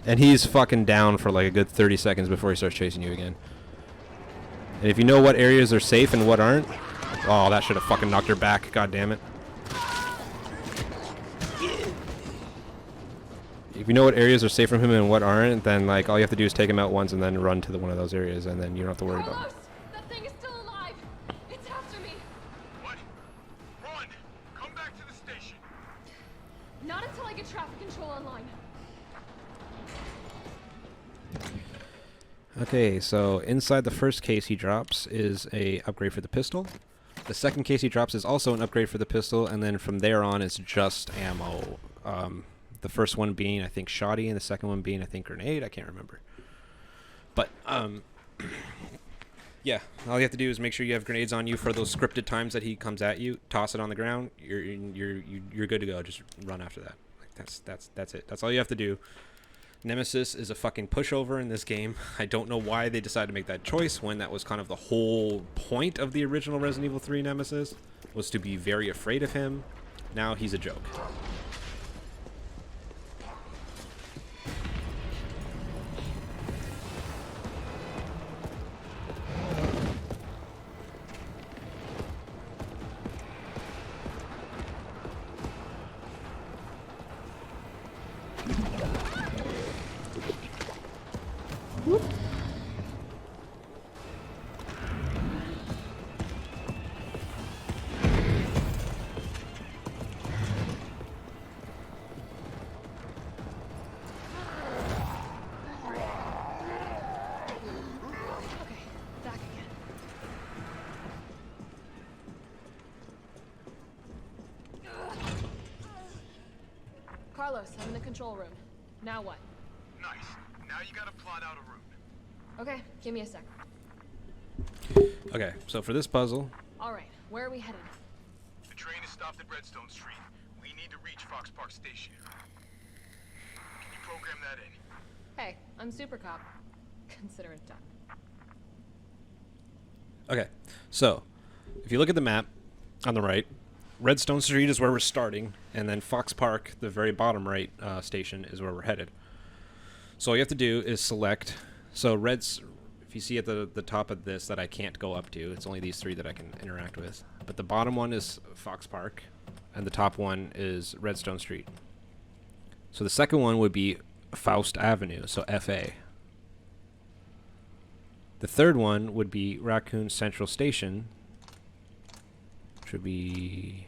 And he's fucking down for like a good 30 seconds before he starts chasing you again. And if you know what areas are safe and what aren't... Oh, that should have fucking knocked her back. God damn it. If you know what areas are safe from him and what aren't, then like all you have to do is take him out once and then run to one of those areas, and then you don't have to worry about him. That thing is still alive. It's after me. What? Run! Come back to the station. Not until I get traffic control online. Okay, so inside the first case he drops is a upgrade for the pistol. The second case he drops is also an upgrade for the pistol, and then from there on it's just ammo. The first one being, I think, shoddy, and the second one being, I think, grenade. I can't remember. But, yeah, all you have to do is make sure you have grenades on you for those scripted times that he comes at you. Toss it on the ground. You're good to go. Just run after that. Like that's it. That's all you have to do. Nemesis is a fucking pushover in this game. I don't know why they decided to make that choice when that was kind of the whole point of the original Resident Evil 3 Nemesis, was to be very afraid of him. Now he's a joke. Carlos, I'm in the control room. Now what? Nice. Now you gotta plot out a route. Okay, give me a sec. Okay, so for this puzzle... Alright, where are we headed? The train is stopped at Redstone Street. We need to reach Fox Park Station. Can you program that in? Hey, I'm Super Cop. Consider it done. Okay, so if you look at the map on the right, Redstone Street is where we're starting, and then Fox Park, the very bottom right station, is where we're headed. So all you have to do is select... So if you see at the top of this that I can't go up to, it's only these three that I can interact with. But the bottom one is Fox Park, and the top one is Redstone Street. So the second one would be Faust Avenue, so FA. The third one would be Raccoon Central Station, which would be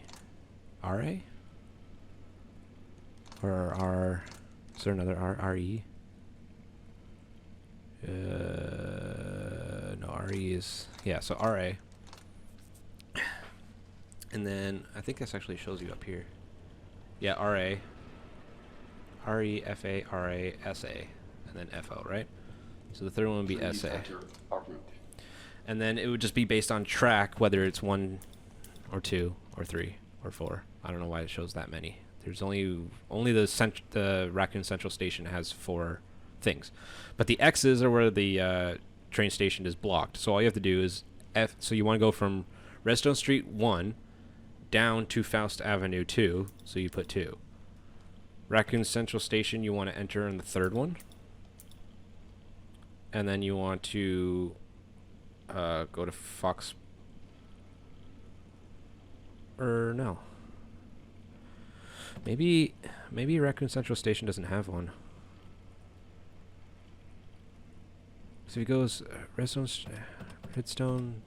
RA? Or R... Is there another R? RE? No, RE is... Yeah, so RA. And then, I think this actually shows you up here. Yeah, RA. RE, FA, RA, SA. And then FO, right? So the third one would be SA. And then it would just be based on track, whether it's 1 or 2 or 3 or 4. I don't know why it shows that many. There's only the Raccoon Central Station has 4 things. But the X's are where the train station is blocked. So all you have to do is so you want to go from Redstone Street 1 down to Faust Avenue 2, so you put 2. Raccoon Central Station you want to enter in the third one. And then you want to go to Fox Or no. Maybe Raccoon Central Station doesn't have one. So he goes Redstone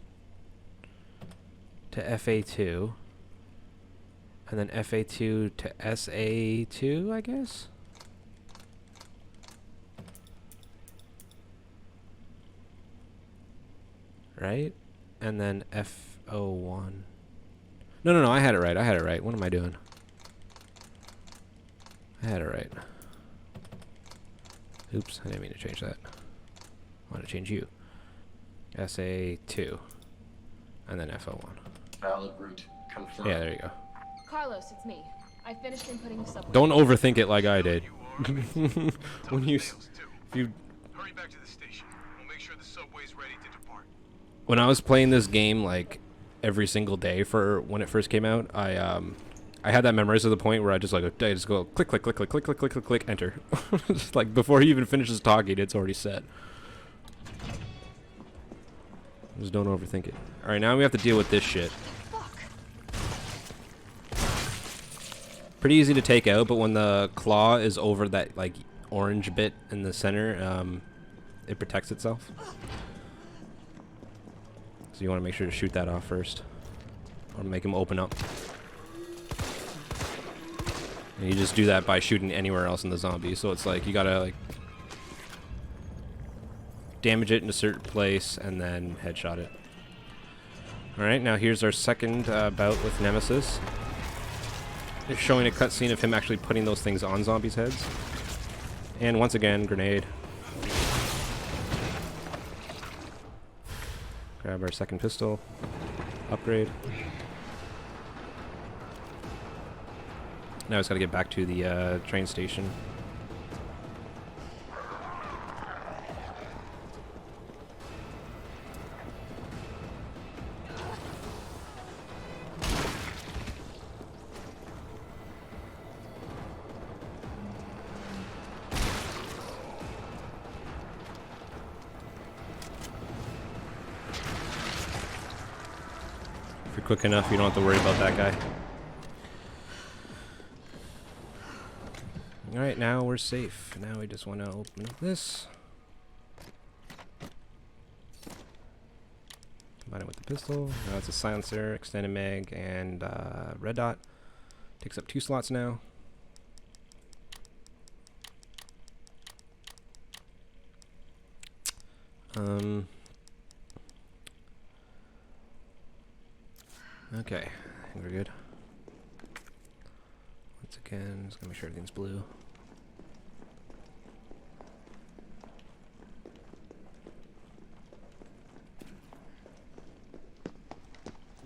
to FA2, and then FA2 to SA2, I guess? Right? And then FO1. No, I had it right. What am I doing? I had it right. Oops, I didn't mean to change that. I want to change you. SA2. And then FO1. Valid route confirmed. Yeah, there you go. Carlos, it's me. I finished inputting the subway. Don't overthink it like I did. When you... Hurry back to the station. We'll make sure the subway's ready to depart. When I was playing this game, like, every single day for when it first came out, I had that memorized to the point where I just go click, click, click, click, click, click, click, click, click, enter. Just like before he even finishes talking, it's already set. Just don't overthink it. All right, now we have to deal with this shit. Pretty easy to take out, but when the claw is over that like orange bit in the center, it protects itself. So you want to make sure to shoot that off first, or make him open up. And you just do that by shooting anywhere else in the zombie. So it's like you gotta like damage it in a certain place and then headshot it. Alright, now here's our second bout with Nemesis. It's showing a cutscene of him actually putting those things on zombies' heads. And once again, grenade. Grab our second pistol. Upgrade. Now I just gotta get back to the train station. If you're quick enough, you don't have to worry about that guy. Alright, now we're safe. Now we just want to open up this. Combine it with the pistol. Now it's a silencer, extended mag, and red dot. Takes up 2 slots now. Okay, I think we're good. Once again, just gonna make sure everything's blue.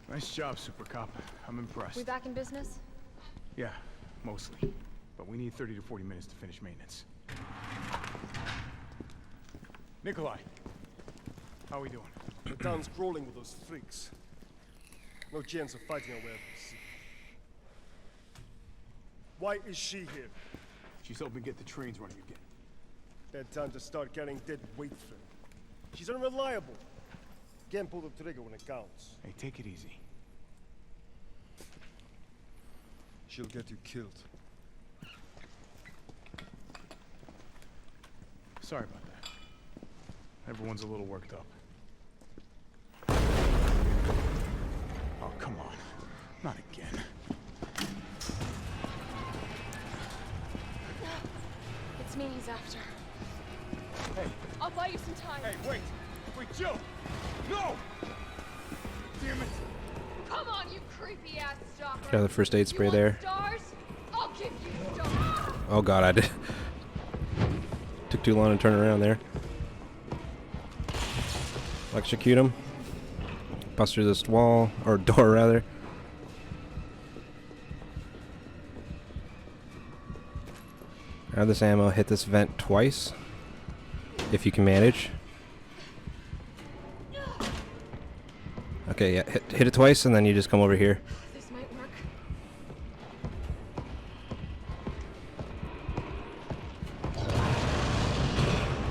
Nice job, Super Cop. I'm impressed. We back in business? Yeah, mostly. But we need 30 to 40 minutes to finish maintenance. Nikolai, how are we doing? The town's crawling with those freaks. No chance of fighting our way out of the city. Why is she here? She's helping get the trains running again. Bad time to start carrying dead weight through. She's unreliable. Can't pull the trigger when it counts. Hey, take it easy. She'll get you killed. Sorry about that. Everyone's a little worked up. Oh, come on. Not again. It's me he's after. Hey. I'll buy you some time. Hey, wait! Wait, Jill! No! Damn it! Come on, you creepy ass stalker. Got the first aid spray there. Stars? I'll give you stars. Oh god, I did. Took too long to turn around there. Electrocute him. Bust through this wall, or door rather. Grab this ammo, hit this vent twice. If you can manage. Okay, yeah, hit it twice and then you just come over here. This might work.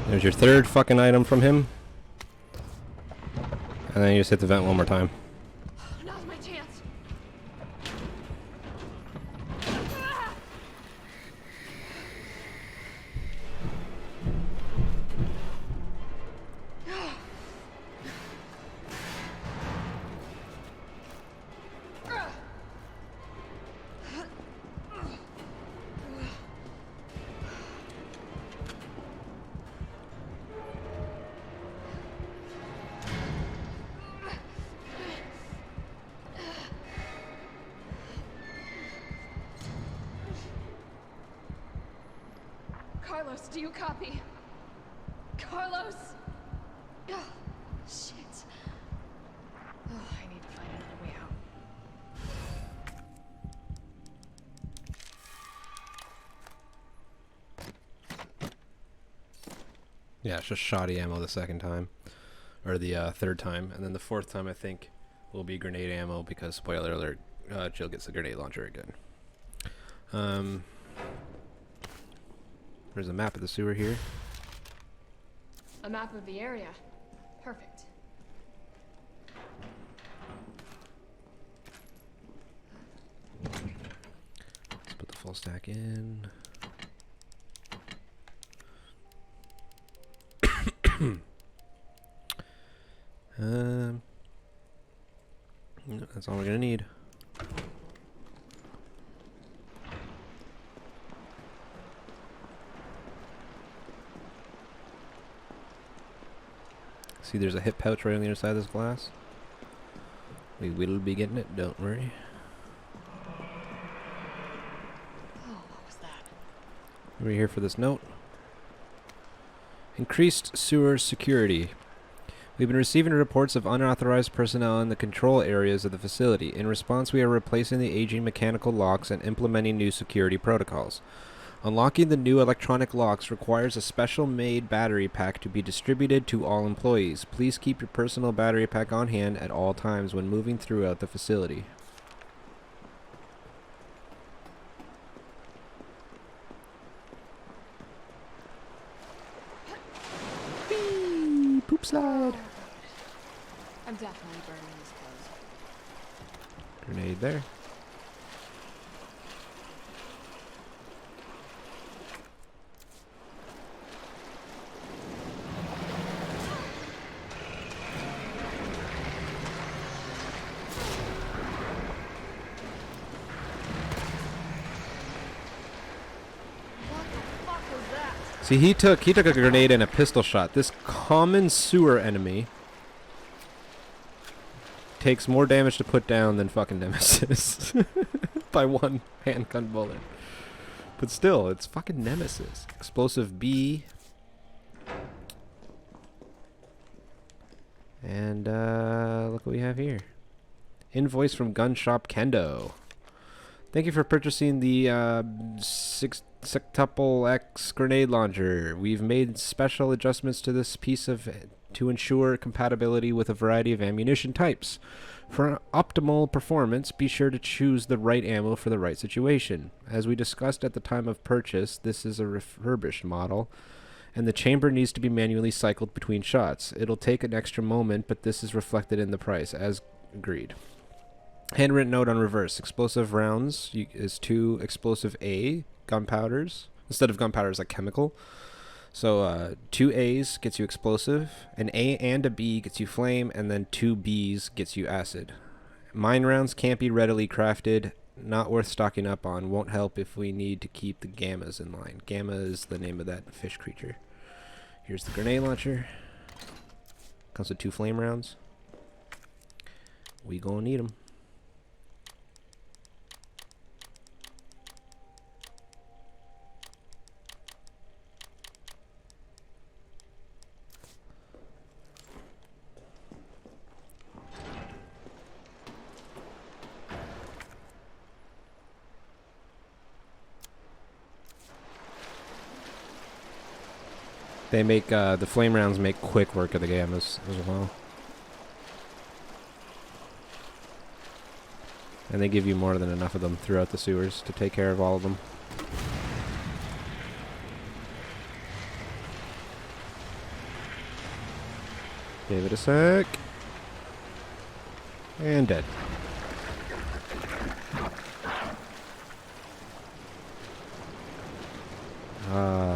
There's your third fucking item from him. And then you just hit the vent one more time. Now's my chance. Carlos, do you copy? Carlos! Oh, shit. Oh, I need to find another way out. Yeah, it's just shoddy ammo the second time. Or the third time. And then the fourth time, I think, will be grenade ammo because, spoiler alert, Jill gets the grenade launcher again. There's a map of the sewer here. A map of the area. Perfect. Let's put the full stack in. That's all we're gonna need. See, there's a hip pouch right on the other side of this glass. We will be getting it, don't worry. Oh, what was that? We're here for this note. Increased sewer security. We've been receiving reports of unauthorized personnel in the control areas of the facility. In response, we are replacing the aging mechanical locks and implementing new security protocols. Unlocking the new electronic locks requires a special-made battery pack to be distributed to all employees. Please keep your personal battery pack on hand at all times when moving throughout the facility. Whee! Poop slide! I'm definitely burning these clothes. Grenade there. See, he took a grenade and a pistol shot. This common sewer enemy takes more damage to put down than fucking Nemesis by one handgun bullet. But still, it's fucking Nemesis. Explosive B. And look what we have here. Invoice from Gun Shop Kendo. Thank you for purchasing the Sextuple X grenade launcher. We've made special adjustments to this piece to ensure compatibility with a variety of ammunition types. For optimal performance, be sure to choose the right ammo for the right situation. As we discussed at the time of purchase, this is a refurbished model, and the chamber needs to be manually cycled between shots. It'll take an extra moment, but this is reflected in the price, as agreed. Handwritten note on reverse. Explosive rounds is 2 explosive A gunpowders. Instead of gunpowder, it's like chemical. So 2 A's gets you explosive. An A and a B gets you flame. And then 2 B's gets you acid. Mine rounds can't be readily crafted. Not worth stocking up on. Won't help if we need to keep the gammas in line. Gamma is the name of that fish creature. Here's the grenade launcher. Comes with 2 flame rounds. We gonna need them. They make, the flame rounds make quick work of the gammas as well. And they give you more than enough of them throughout the sewers to take care of all of them. Give it a sec. And dead.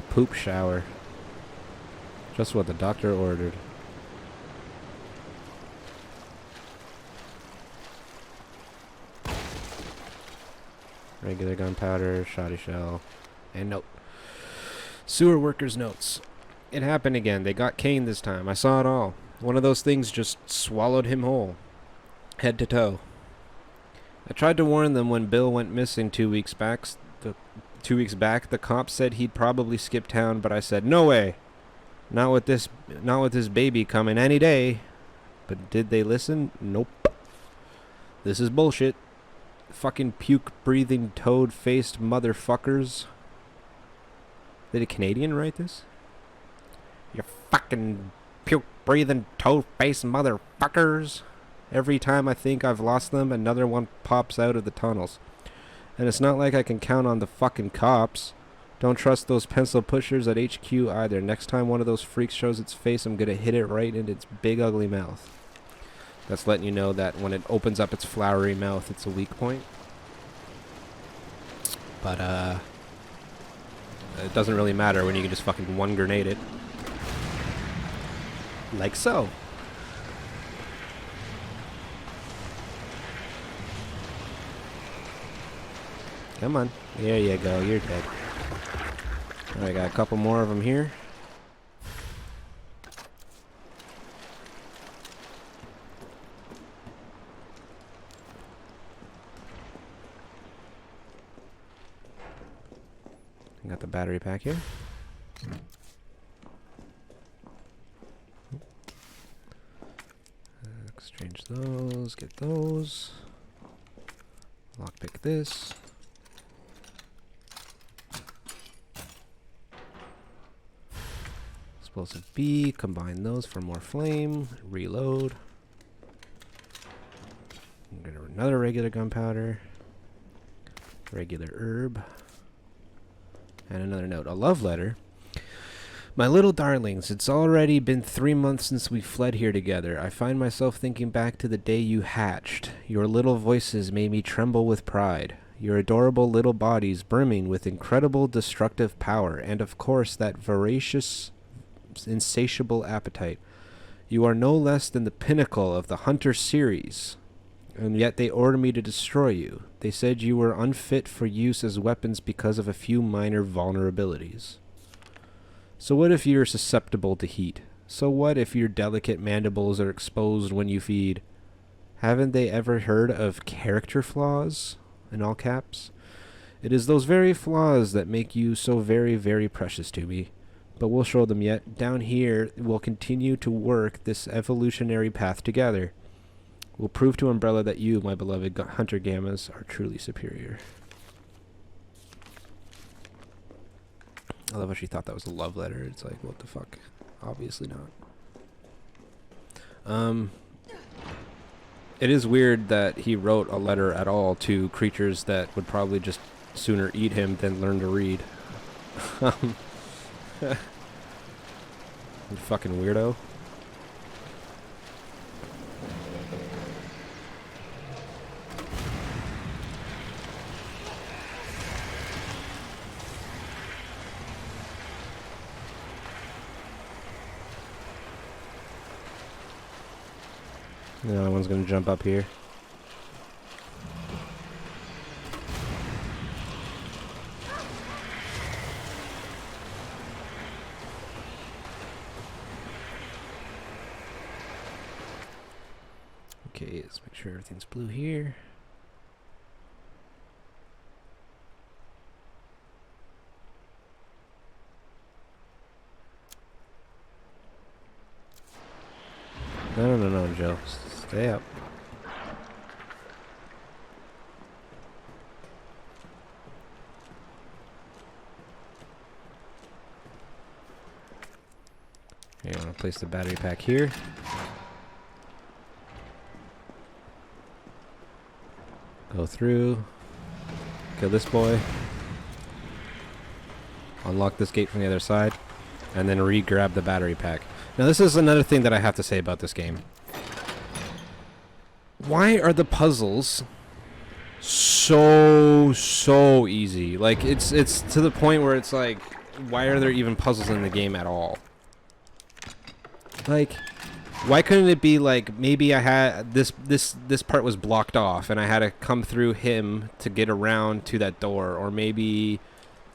Poop shower. Just what the doctor ordered. Regular gunpowder, shoddy shell, and note. Sewer workers' notes. It happened again. They got Kane this time. I saw it all. One of those things just swallowed him whole. Head to toe. I tried to warn them when Bill went missing 2 weeks back. 2 weeks back, the cop said he'd probably skip town, but I said, no way. Not with this baby coming any day. But did they listen? Nope. This is bullshit. Fucking puke-breathing, toad-faced motherfuckers. Did a Canadian write this? You fucking puke-breathing, toad-faced motherfuckers. Every time I think I've lost them, another one pops out of the tunnels. And it's not like I can count on the fucking cops. Don't trust those pencil pushers at HQ either. Next time one of those freaks shows its face, I'm gonna hit it right in its big ugly mouth. That's letting you know that when it opens up its flowery mouth, it's a weak point. But, it doesn't really matter when you can just fucking one grenade it. Like so. Come on. There you go. You're dead. Alright, got a couple more of them here. Got the battery pack here. Exchange those, get those. Lockpick this. Explosive B, combine those for more flame. Reload. Get another regular gunpowder. Regular herb. And another note. A love letter. My little darlings, it's already been 3 months since we fled here together. I find myself thinking back to the day you hatched. Your little voices made me tremble with pride. Your adorable little bodies brimming with incredible destructive power. And of course that voracious, insatiable appetite. You are no less than the pinnacle of the Hunter series. And yet they ordered me to destroy you. They said you were unfit for use as weapons because of a few minor vulnerabilities. So what if you're susceptible to heat? So what if your delicate mandibles are exposed when you feed? Haven't they ever heard of character flaws? In all caps? It is those very flaws that make you so very, very precious to me. But we'll show them yet. Down here, we'll continue to work this evolutionary path together. We'll prove to Umbrella that you, my beloved Hunter Gammas, are truly superior. I love how she thought that was a love letter. It's like, what the fuck? Obviously not. It is weird that he wrote a letter at all to creatures that would probably just sooner eat him than learn to read. You fucking weirdo. The other one's gonna jump up here. Okay, let's make sure everything's blue here. No, Joe. Stay up. Okay, I'm gonna place the battery pack here. Go through. Kill this boy. Unlock this gate from the other side. And then re-grab the battery pack. Now this is another thing that I have to say about this game. Why are the puzzles so easy? Like, it's to the point where it's like, why are there even puzzles in the game at all? Like, why couldn't it be like, maybe I had this part was blocked off and I had to come through him to get around to that door, or maybe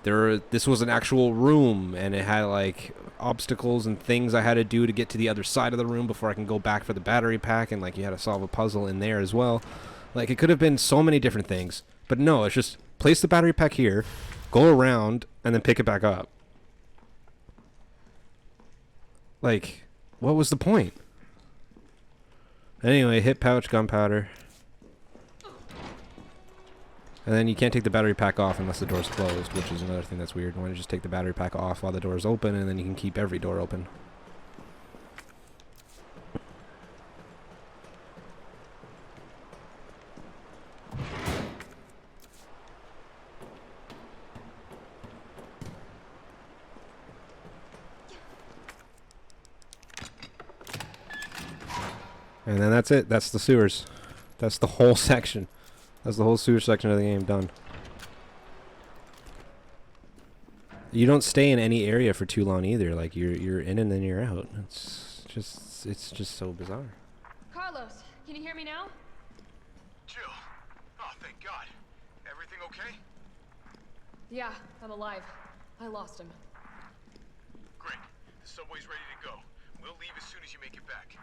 this was an actual room and it had like obstacles and things I had to do to get to the other side of the room before I can go back for the battery pack, and like you had to solve a puzzle in there as well. Like, it could have been so many different things, but no, it's just place the battery pack here, go around, and then pick it back up. Like, what was the point? Anyway, hit pouch, gunpowder. And then you can't take the battery pack off unless the door's closed, which is another thing that's weird. Why don't you just take the battery pack off while the door's open, and then you can keep every door open. And then that's it. That's the sewers. That's the whole section. That's the whole sewer section of the game done. You don't stay in any area for too long either. Like you're in and then you're out. It's just so bizarre. Carlos, can you hear me now? Jill. Oh, thank God. Everything okay? Yeah, I'm alive. I lost him. Great. The subway's ready to go. We'll leave as soon as you make it back.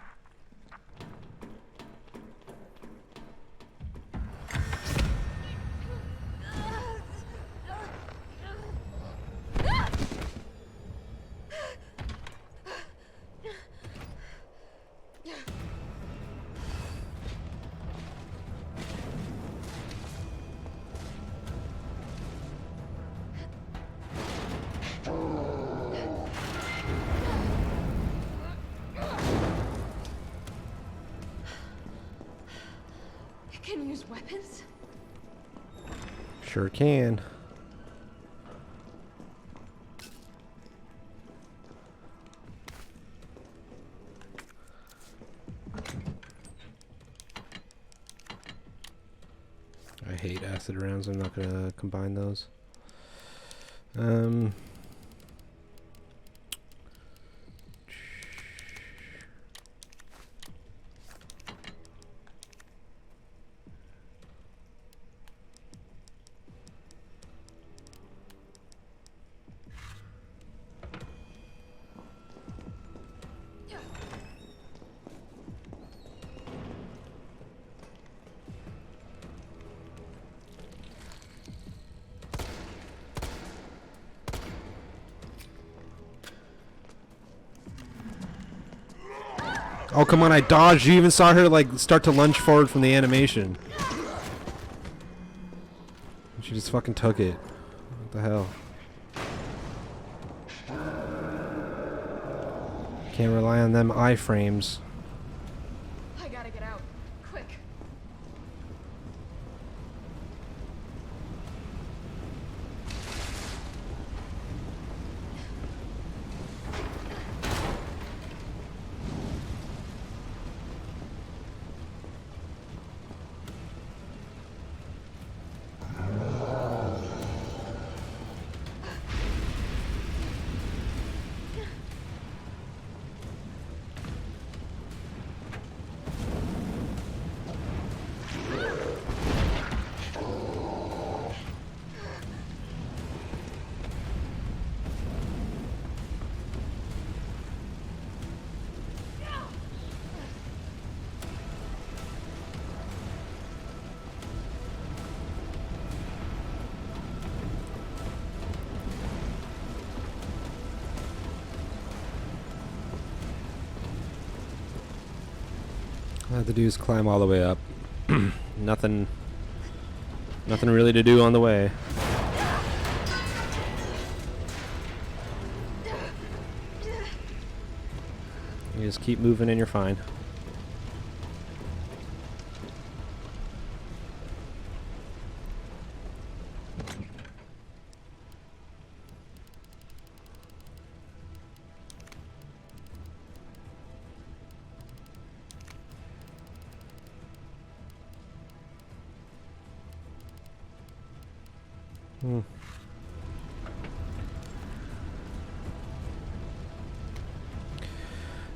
Can you use weapons? Sure can. I hate acid rounds. I'm not gonna combine those. Oh, come on, I dodged. You even saw her, like, start to lunge forward from the animation. She just fucking took it. What the hell? Can't rely on them iframes. I gotta get out. Quick. All I have to do is climb all the way up. Nothing really to do on the way. You just keep moving and you're fine.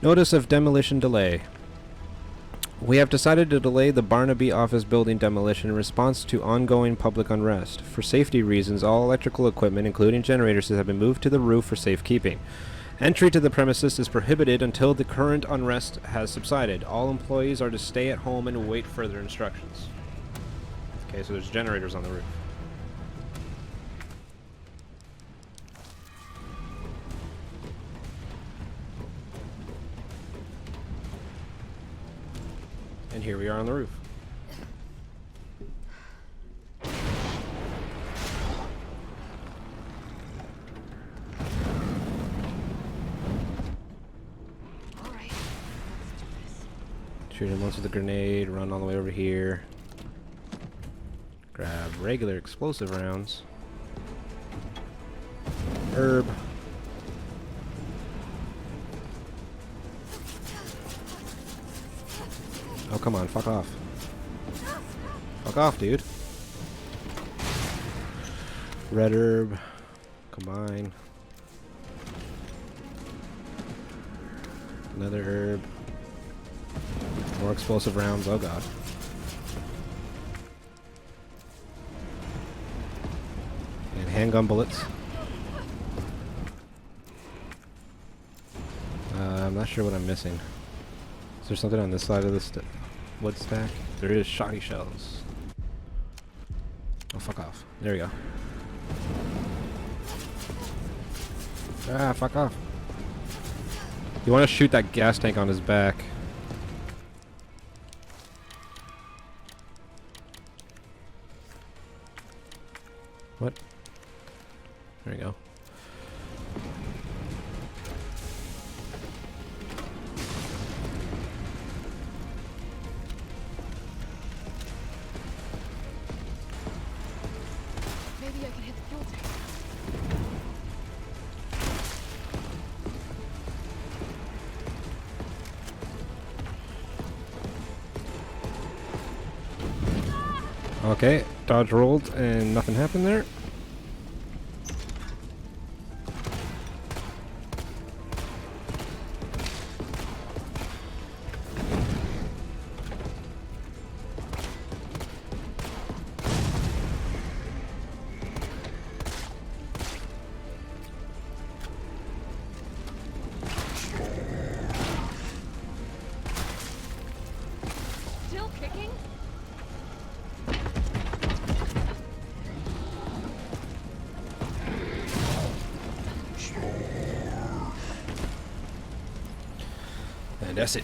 Notice of demolition delay. We have decided to delay the Barnaby office building demolition in response to ongoing public unrest. For safety reasons, all electrical equipment, including generators, have been moved to the roof for safekeeping. Entry to the premises is prohibited until the current unrest has subsided. All employees are to stay at home and await further instructions. Okay, so there's generators on the roof. And here we are on the roof. All right, let's do this. Shoot him once with a grenade, run all the way over here. Grab regular explosive rounds. Herb. Oh, come on, fuck off. Fuck off, dude. Red herb. Combine. Another herb. More explosive rounds, oh god. And handgun bullets. I'm not sure what I'm missing. Is there something on this side of the wood stack? There is shotty shells. Oh, fuck off. There we go. Ah, fuck off. You want to shoot that gas tank on his back. What? There we go. Maybe I can hit the fuel tank. Okay, dodge rolled and nothing happened there. Still kicking? And that's it.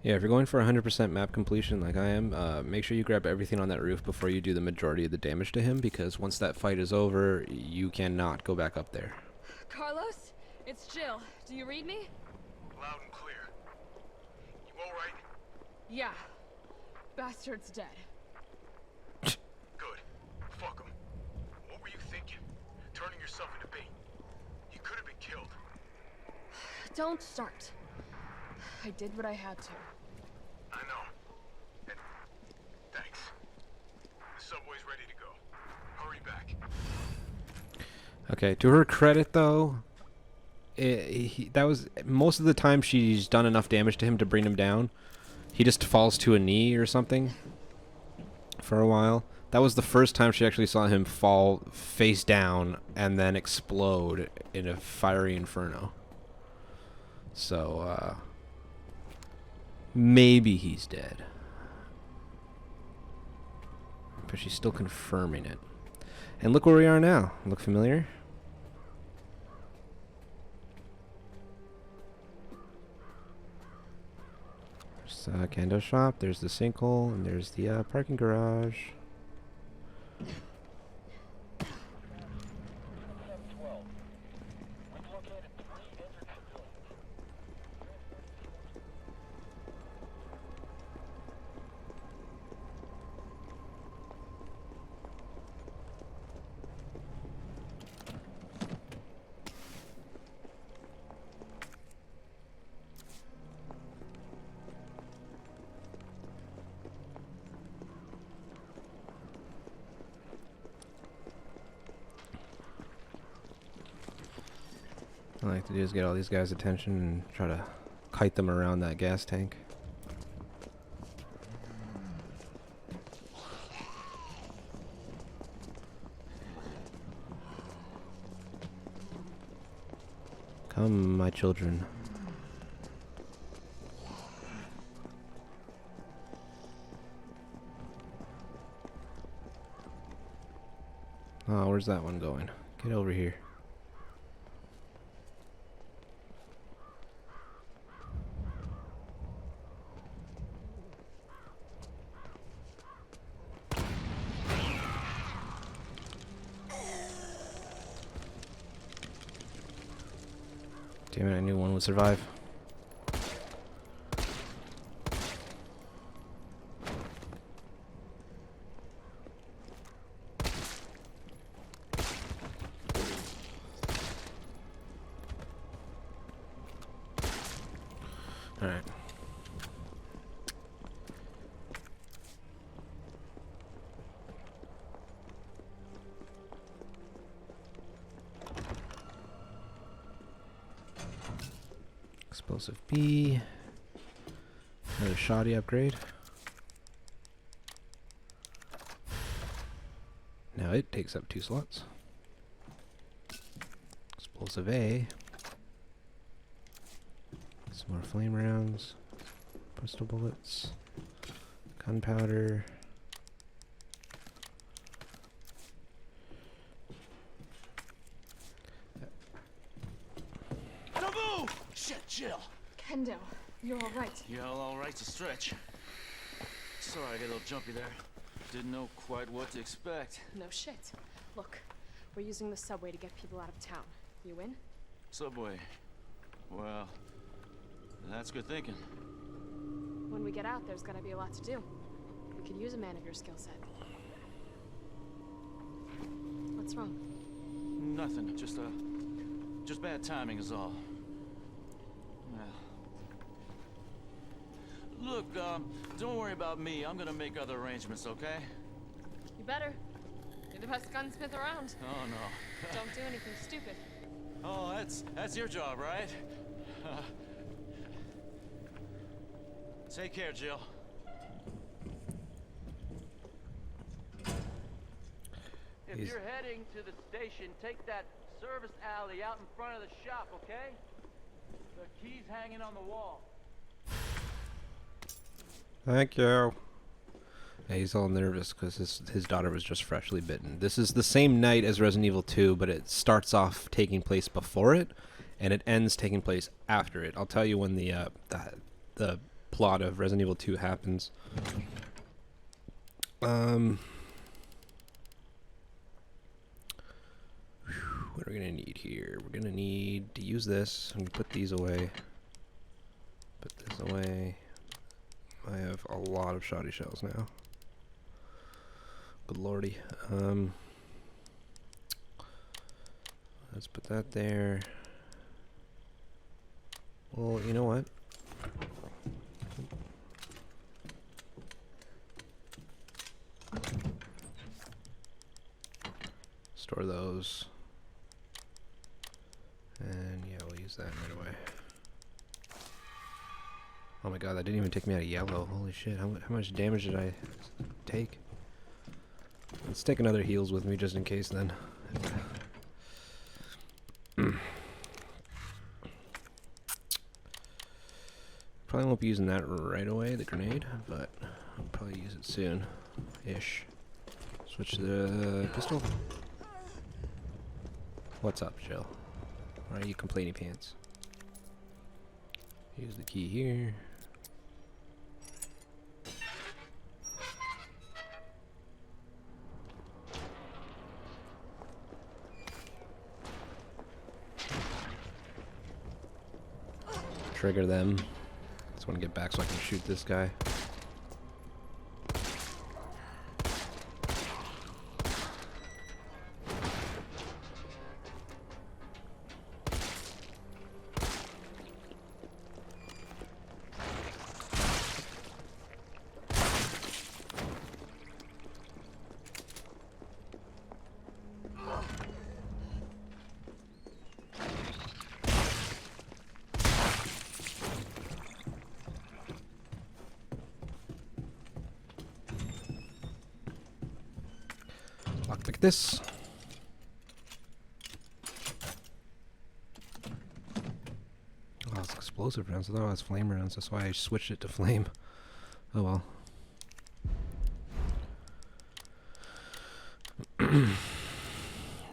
Yeah, if you're going for 100% map completion like I am, make sure you grab everything on that roof before you do the majority of the damage to him, because once that fight is over, you cannot go back up there. Carlos, it's Jill. Do you read me? Loud and clear. You all right? Yeah. Bastard's dead. Good. Fuck him. What were you thinking? Turning yourself into bait. He could have been killed. Don't start. I did what I had to. I know. And thanks. The subway's ready to go. Hurry back. Okay, to her credit though, that was most of the time she's done enough damage to him to bring him down. He just falls to a knee or something for a while. That was the first time she actually saw him fall face down and then explode in a fiery inferno. So, maybe he's dead. But she's still confirming it. And look where we are now. Look familiar? There's Kendo shop, there's the sinkhole, and there's the parking garage. like to do is get all these guys' attention and try to kite them around that gas tank. Come, my children. Oh, where's that one going? Get over here. Damn it, I knew one would survive. Alright. Explosive B. Another shoddy upgrade. Now it takes up 2 slots. Explosive A. Some more flame rounds. Pistol bullets. Gunpowder. Shit, Jill. Kendo, you're all right. Yeah, all right's a stretch. Sorry, I got a little jumpy there. Didn't know quite what to expect. No shit. Look, we're using the subway to get people out of town. You in? Subway. Well, that's good thinking. When we get out, there's gonna be a lot to do. We could use a man of your skill set. What's wrong? Nothing. Just bad timing is all. Look, don't worry about me. I'm gonna make other arrangements, okay? You better. You're the best gunsmith around. Oh, no. Don't do anything stupid. Oh, that's your job, right? Take care, Jill. If you're heading to the station, take that service alley out in front of the shop, okay? The key's hanging on the wall. Thank you. Yeah, he's all nervous because his daughter was just freshly bitten. This is the same night as Resident Evil 2, but it starts off taking place before it, and it ends taking place after it. I'll tell you when the plot of Resident Evil 2 happens. What are we gonna need here? We're gonna need to use this. I'm gonna put these away. Put this away. I have a lot of shoddy shells now. Good lordy. Let's put that there. Well, you know what? Store those. And yeah, we'll use that right away. Oh my god, that didn't even take me out of yellow. Holy shit, how much damage did I take? Let's take another heals with me just in case then. Probably won't be using that right away, the grenade, but I'll probably use it soon-ish. Switch to the pistol. What's up, Jill? Why are you complaining pants? Use the key here. Trigger them. Just want to get back so I can shoot this guy. Look at this. Oh, it's explosive rounds. I thought it was flame rounds. That's why I switched it to flame. Oh well.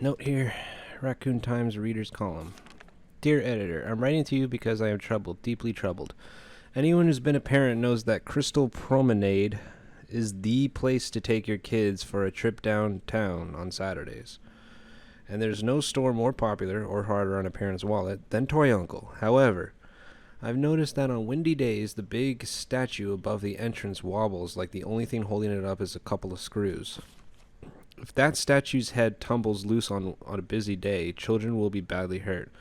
Note here. Raccoon Times Reader's Column. Dear Editor, I'm writing to you because I am troubled, deeply troubled. Anyone who's been a parent knows that Crystal Promenade is the place to take your kids for a trip downtown on Saturdays. And there's no store more popular or harder on a parent's wallet than Toy Uncle. However, I've noticed that on windy days, the big statue above the entrance wobbles like the only thing holding it up is a couple of screws. If that statue's head tumbles loose on a busy day, children will be badly hurt.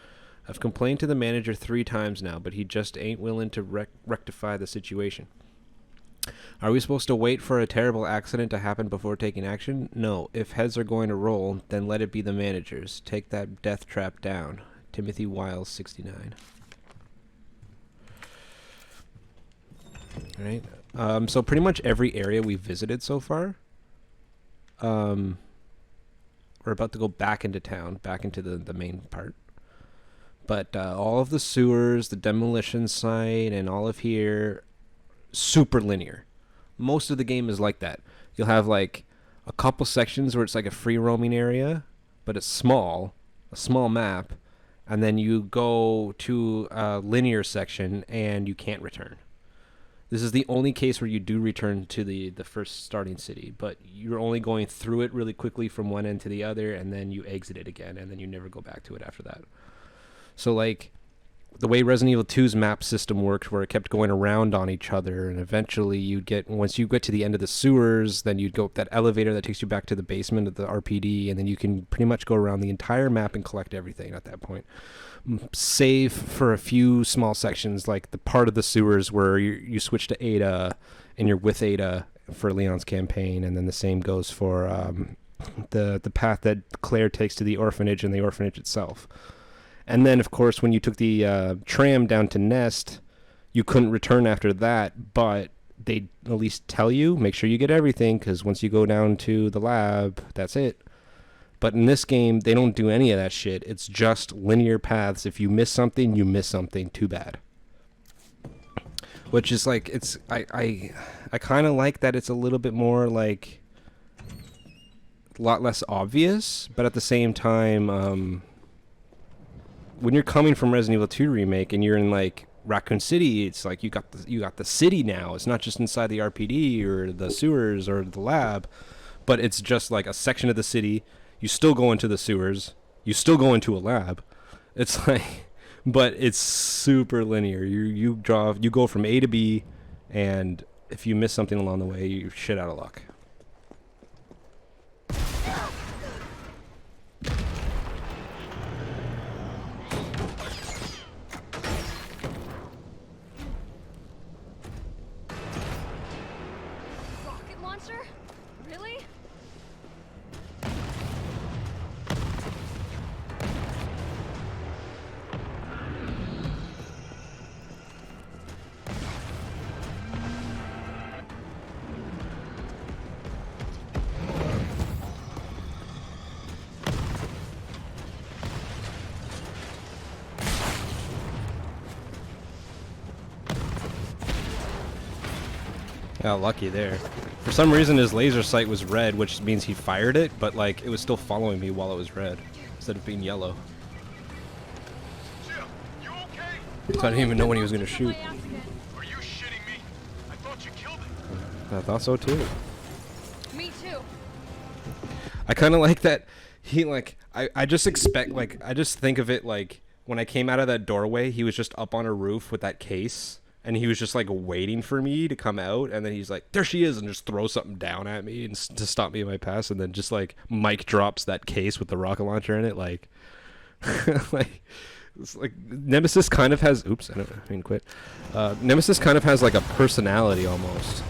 I've complained to the manager 3 times now, but he just ain't willing to rectify the situation. Are we supposed to wait for a terrible accident to happen before taking action? No. If heads are going to roll, then let it be the managers. Take that death trap down. Timothy Wiles, 69. Alright. So pretty much every area we visited so far, we're about to go back into town, back into the main part. But all of the sewers, the demolition site, and all of here, super linear. Most of the game is like that. You'll have like a couple sections where it's like a free roaming area, but it's small, a small map, and then you go to a linear section and you can't return. This is the only case where you do return to the first starting city, but you're only going through it really quickly from one end to the other, and then you exit it again, and then you never go back to it after that. So like the way Resident Evil 2's map system worked, where it kept going around on each other, and eventually you'd get, once you get to the end of the sewers, then you'd go up that elevator that takes you back to the basement of the RPD, and then you can pretty much go around the entire map and collect everything at that point. Save for a few small sections, like the part of the sewers where you switch to Ada, and you're with Ada for Leon's campaign, and then the same goes for the path that Claire takes to the orphanage and the orphanage itself. And then, of course, when you took the tram down to Nest, you couldn't return after that, but they'd at least tell you, make sure you get everything, because once you go down to the lab, that's it. But in this game, they don't do any of that shit. It's just linear paths. If you miss something, you miss something. Too bad. Which is like, it's I kind of like that it's a little bit more like a lot less obvious, but at the same time, when you're coming from Resident Evil 2 Remake and you're in like Raccoon City, it's like you got the city now. It's not just inside the RPD or the sewers or the lab, but it's just like a section of the city. You still go into the sewers. You still go into a lab. It's like, but it's super linear. You go from A to B, and if you miss something along the way, you're shit out of luck. Rocket launcher? Really? Got lucky there. For some reason his laser sight was red, which means he fired it, but like it was still following me while it was red instead of being yellow. Jill, you okay? So I didn't even know when he was gonna shoot. Are you shitting me? I thought you killed it. I thought so too. Me too. I kind of like that he like I just expect, like, I just think of it like when I came out of that doorway, he was just up on a roof with that case. And he was just like waiting for me to come out, and then he's like, "There she is," and just throws something down at me and to stop me in my pass, and then just like Mike drops that case with the rocket launcher in it, like, like, it's like Nemesis kind of has. Oops, I mean to quit. Nemesis kind of has like a personality almost.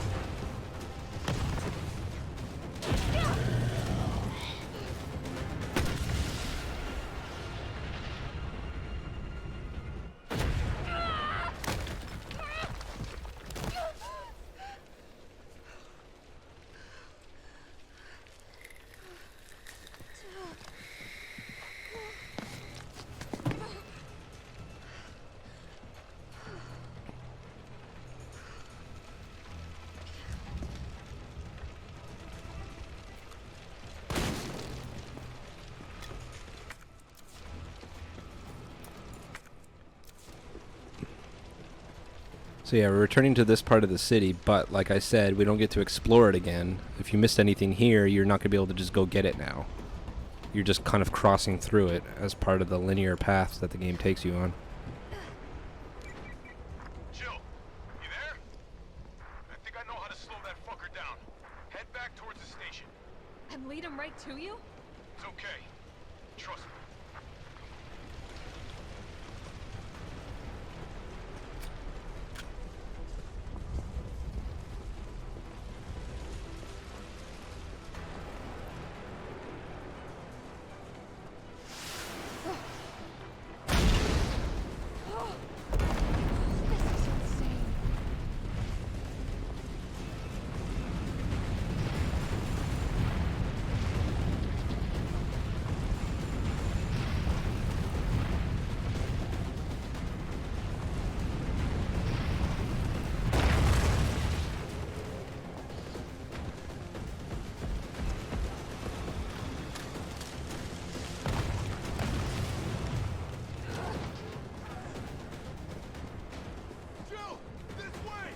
So yeah, we're returning to this part of the city, but like I said, we don't get to explore it again. If you missed anything here, you're not going to be able to just go get it now. You're just kind of crossing through it as part of the linear paths that the game takes you on. Jill, you there? I think I know how to slow that fucker down. Head back towards the station. And lead him right to you? It's okay. Trust me. This is insane. Jill, this way!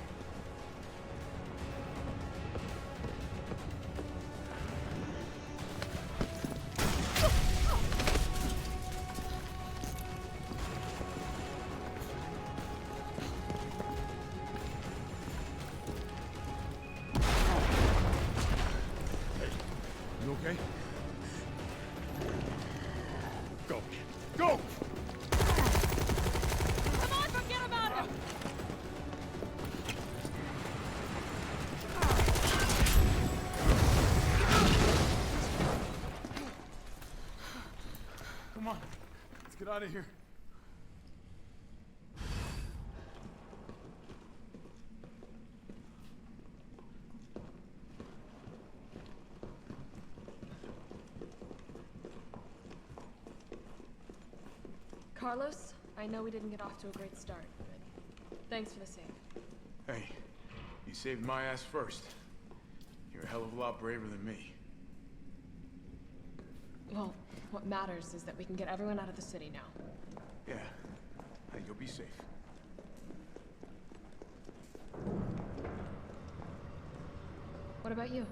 You okay? Go. Go! Come on, forget about him! Come on. Let's get out of here. Carlos, I know we didn't get off to a great start, but thanks for the save. Hey, you saved my ass first. You're a hell of a lot braver than me. Well, what matters is that we can get everyone out of the city now. Yeah. Hey, you'll be safe. What about you?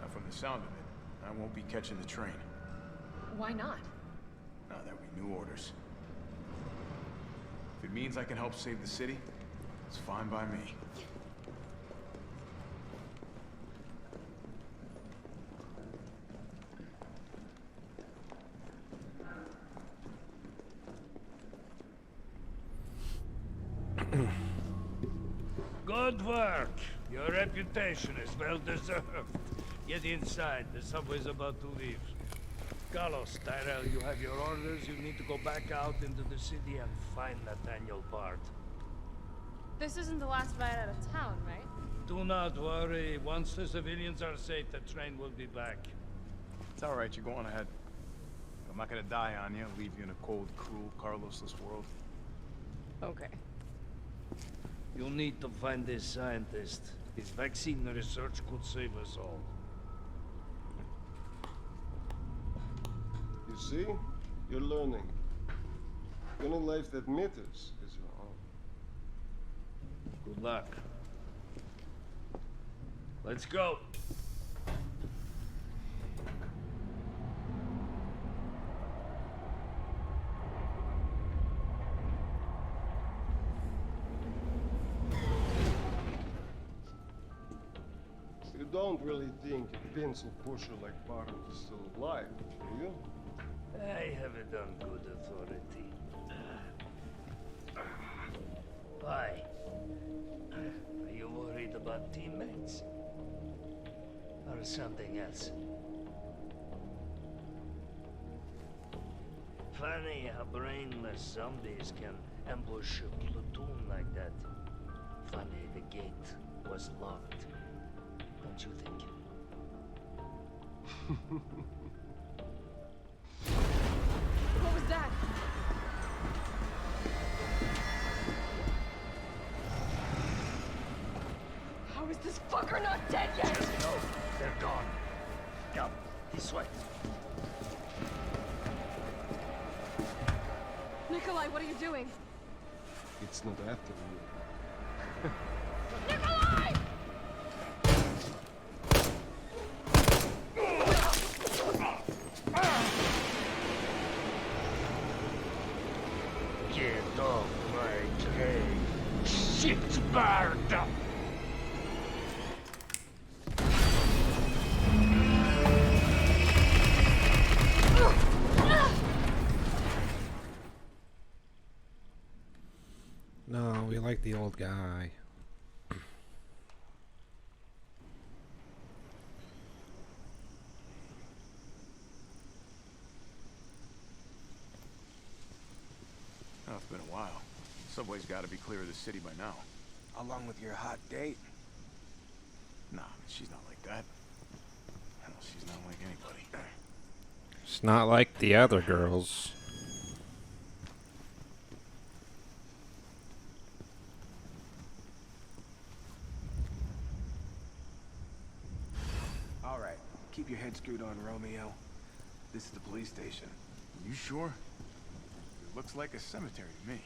Now, from the sound of it, I won't be catching the train. Why not? Now that we new orders. If it means I can help save the city, it's fine by me. Good work. Your reputation is well deserved. Get inside. The subway's about to leave. Carlos, Tyrell, you have your orders. You need to go back out into the city and find Nathaniel Bard. This isn't the last ride out of town, right? Do not worry. Once the civilians are safe, the train will be back. It's all right. You're going ahead. I'm not gonna die on you. Leave you in a cold, cruel, Carlosless world. Okay. You need to find this scientist. His vaccine research could save us all. You see? You're learning. The only life that matters is your own. Good luck. Let's go. You don't really think a pencil pusher like Barton is still alive, do you? I have it on good authority. Why? Are you worried about teammates? Or something else? Funny how brainless zombies can ambush a platoon like that. Funny the gate was locked. Don't you think? What was that? How is this fucker not dead yet? No, they're gone. Come, this way. Nikolai, what are you doing? It's not after you. Get off my train, shitbird! No, we like the old guy. Oh, it's been a while. Subway's got to be clear of the city by now. Along with your hot date. Nah, she's not like that. Hell, she's not like anybody. It's not like the other girls. All right, keep your head screwed on, Romeo. This is the police station. You sure? It looks like a cemetery to me.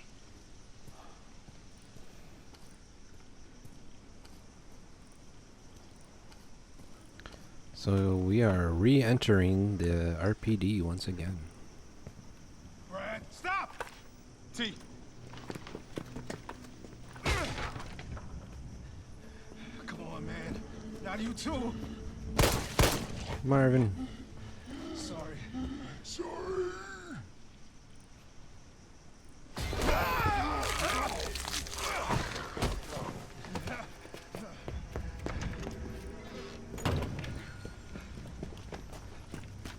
So we are re-entering the RPD once again. Brad, stop! T. Come on, man. Not you too. Marvin. Sorry. Sorry.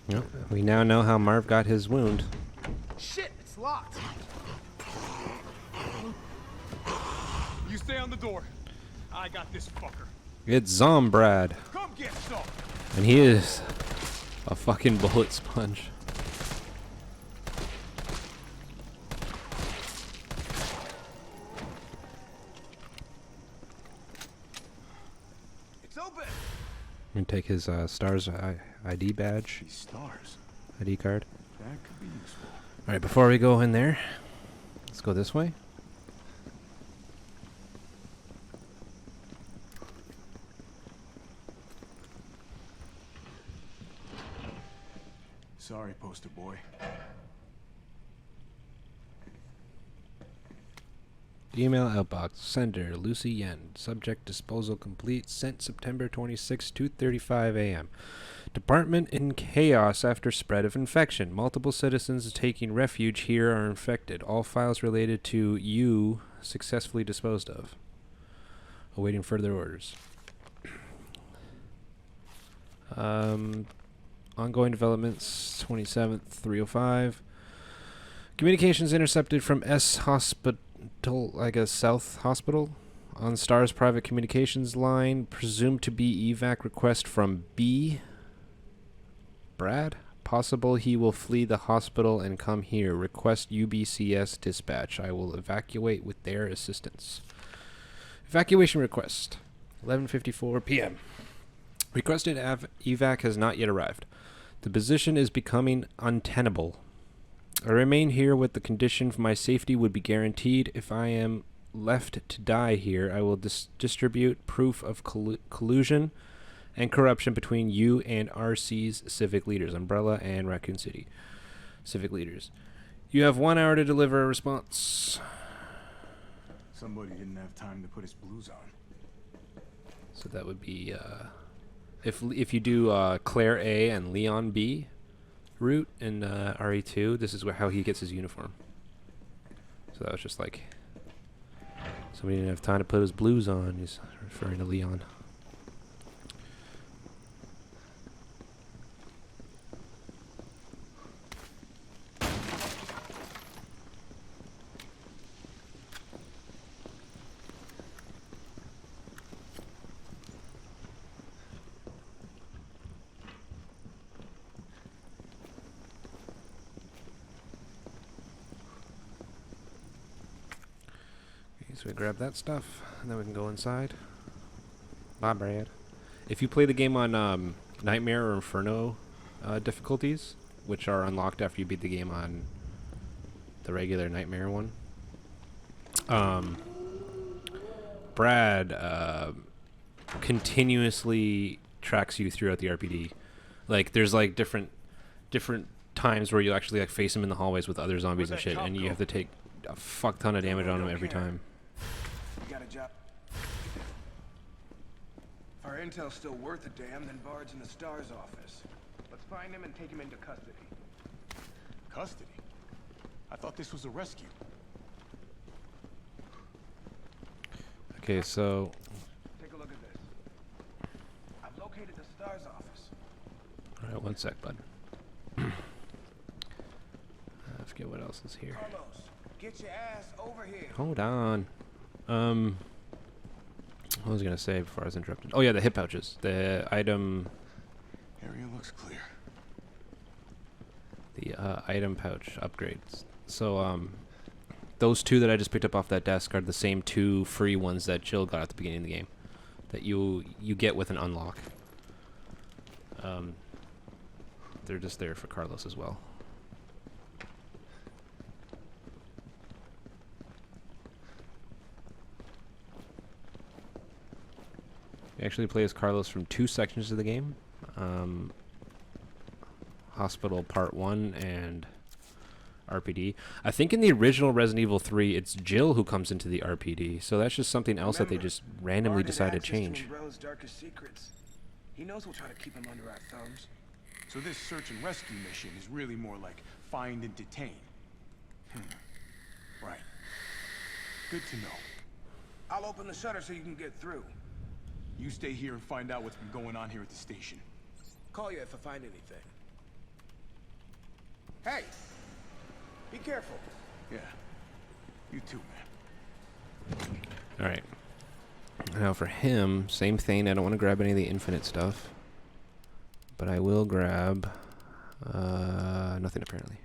Yep. We now know how Marv got his wound. Shit, it's locked. You stay on the door. I got this fucker. It's Zombrad. Come get some. And he is a fucking bullet sponge. It's open. I'm gonna take his STARS ID badge. These stars. ID card. That could be useful. Alright, before we go in there, let's go this way. Sorry, poster boy. Email outbox. Sender Lucy Yen. Subject disposal complete. Sent September 26, 2:35 a.m. Department in chaos after spread of infection. Multiple citizens taking refuge here are infected. All files related to you successfully disposed of. Awaiting further orders. Ongoing developments. 27th, 3:05. Communications intercepted from S Hospital, like a South Hospital, on STAR's private communications line. Presumed to be evac request from B. Brad? Possible he will flee the hospital and come here. Request UBCS dispatch. I will evacuate with their assistance. Evacuation request. 11:54 p.m. Requested evac has not yet arrived. The position is becoming untenable. I remain here with the condition for my safety would be guaranteed. If I am left to die here, I will distribute proof of collusion and corruption between you and RC's civic leaders, Umbrella and Raccoon City. Civic leaders. You have 1 hour to deliver a response. Somebody didn't have time to put his blues on. So that would be, if you do Claire A and Leon B route in RE2, this is how he gets his uniform. So that was just like, somebody didn't have time to put his blues on. He's referring to Leon. So we grab that stuff, and then we can go inside. Bye, Brad. If you play the game on Nightmare or Inferno difficulties, which are unlocked after you beat the game on the regular Nightmare one, Brad continuously tracks you throughout the RPD. Like there's like different times where you actually like face him in the hallways with other zombies and shit, and you have to take a fuck ton of damage on him every time. You got a job. If our intel's still worth a damn, then Bard's in the STARS office. Let's find him and take him into custody. Custody? I thought this was a rescue. Okay, so Take a look at this. I've located the STARS office. alright, one sec, bud. I forget what else is here. Carlos, get your ass over here. Hold on. What was I gonna say before I was interrupted? Oh yeah, the hip pouches. The item. Area looks clear. The item pouch upgrades. So those two that I just picked up off that desk are the same two free ones that Jill got at the beginning of the game, that you get with an unlock. They're just there for Carlos as well. You actually play as Carlos from two sections of the game. Hospital Part 1 and RPD. I think in the original Resident Evil 3, it's Jill who comes into the RPD, so that's just something else that they just randomly decided to change. Darkest secrets. He knows we'll try to keep him under our thumbs. So this search and rescue mission is really more like find and detain. Right. Good to know. I'll open the shutter so you can get through. You stay here and find out what's been going on here at the station. Call you if I find anything. Hey! Be careful. Yeah. You too, man. Alright. Now for him, same thing. I don't want to grab any of the infinite stuff. But I will grab... nothing apparently.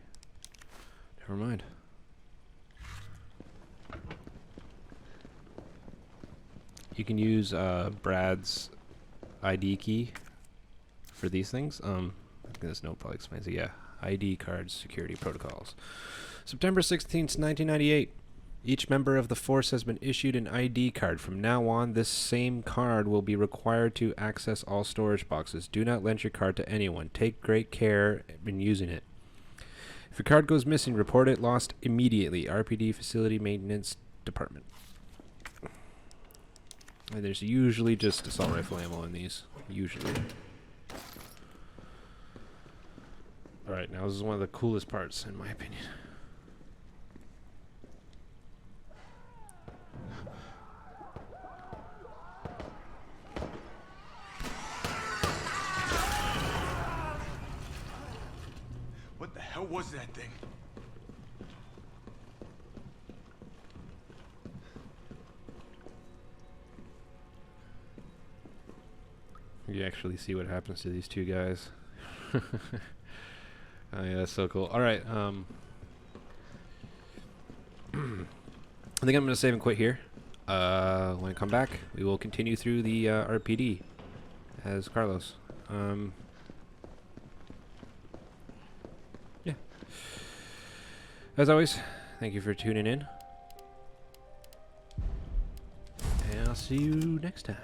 Never mind. You can use Brad's ID key for these things. I think this note probably explains it. Yeah. ID cards, security protocols. September 16th, 1998. Each member of the force has been issued an ID card. From now on, this same card will be required to access all storage boxes. Do not lend your card to anyone. Take great care in using it. If your card goes missing, report it lost immediately. RPD Facility Maintenance Department. And there's usually just assault rifle ammo in these. Usually. Alright, now this is one of the coolest parts, in my opinion. What the hell was that thing? You actually see what happens to these two guys. Oh yeah, that's so cool. Alright, I think I'm going to save and quit here. When I come back, we will continue through the RPD as Carlos. Yeah. As always, thank you for tuning in. And I'll see you next time.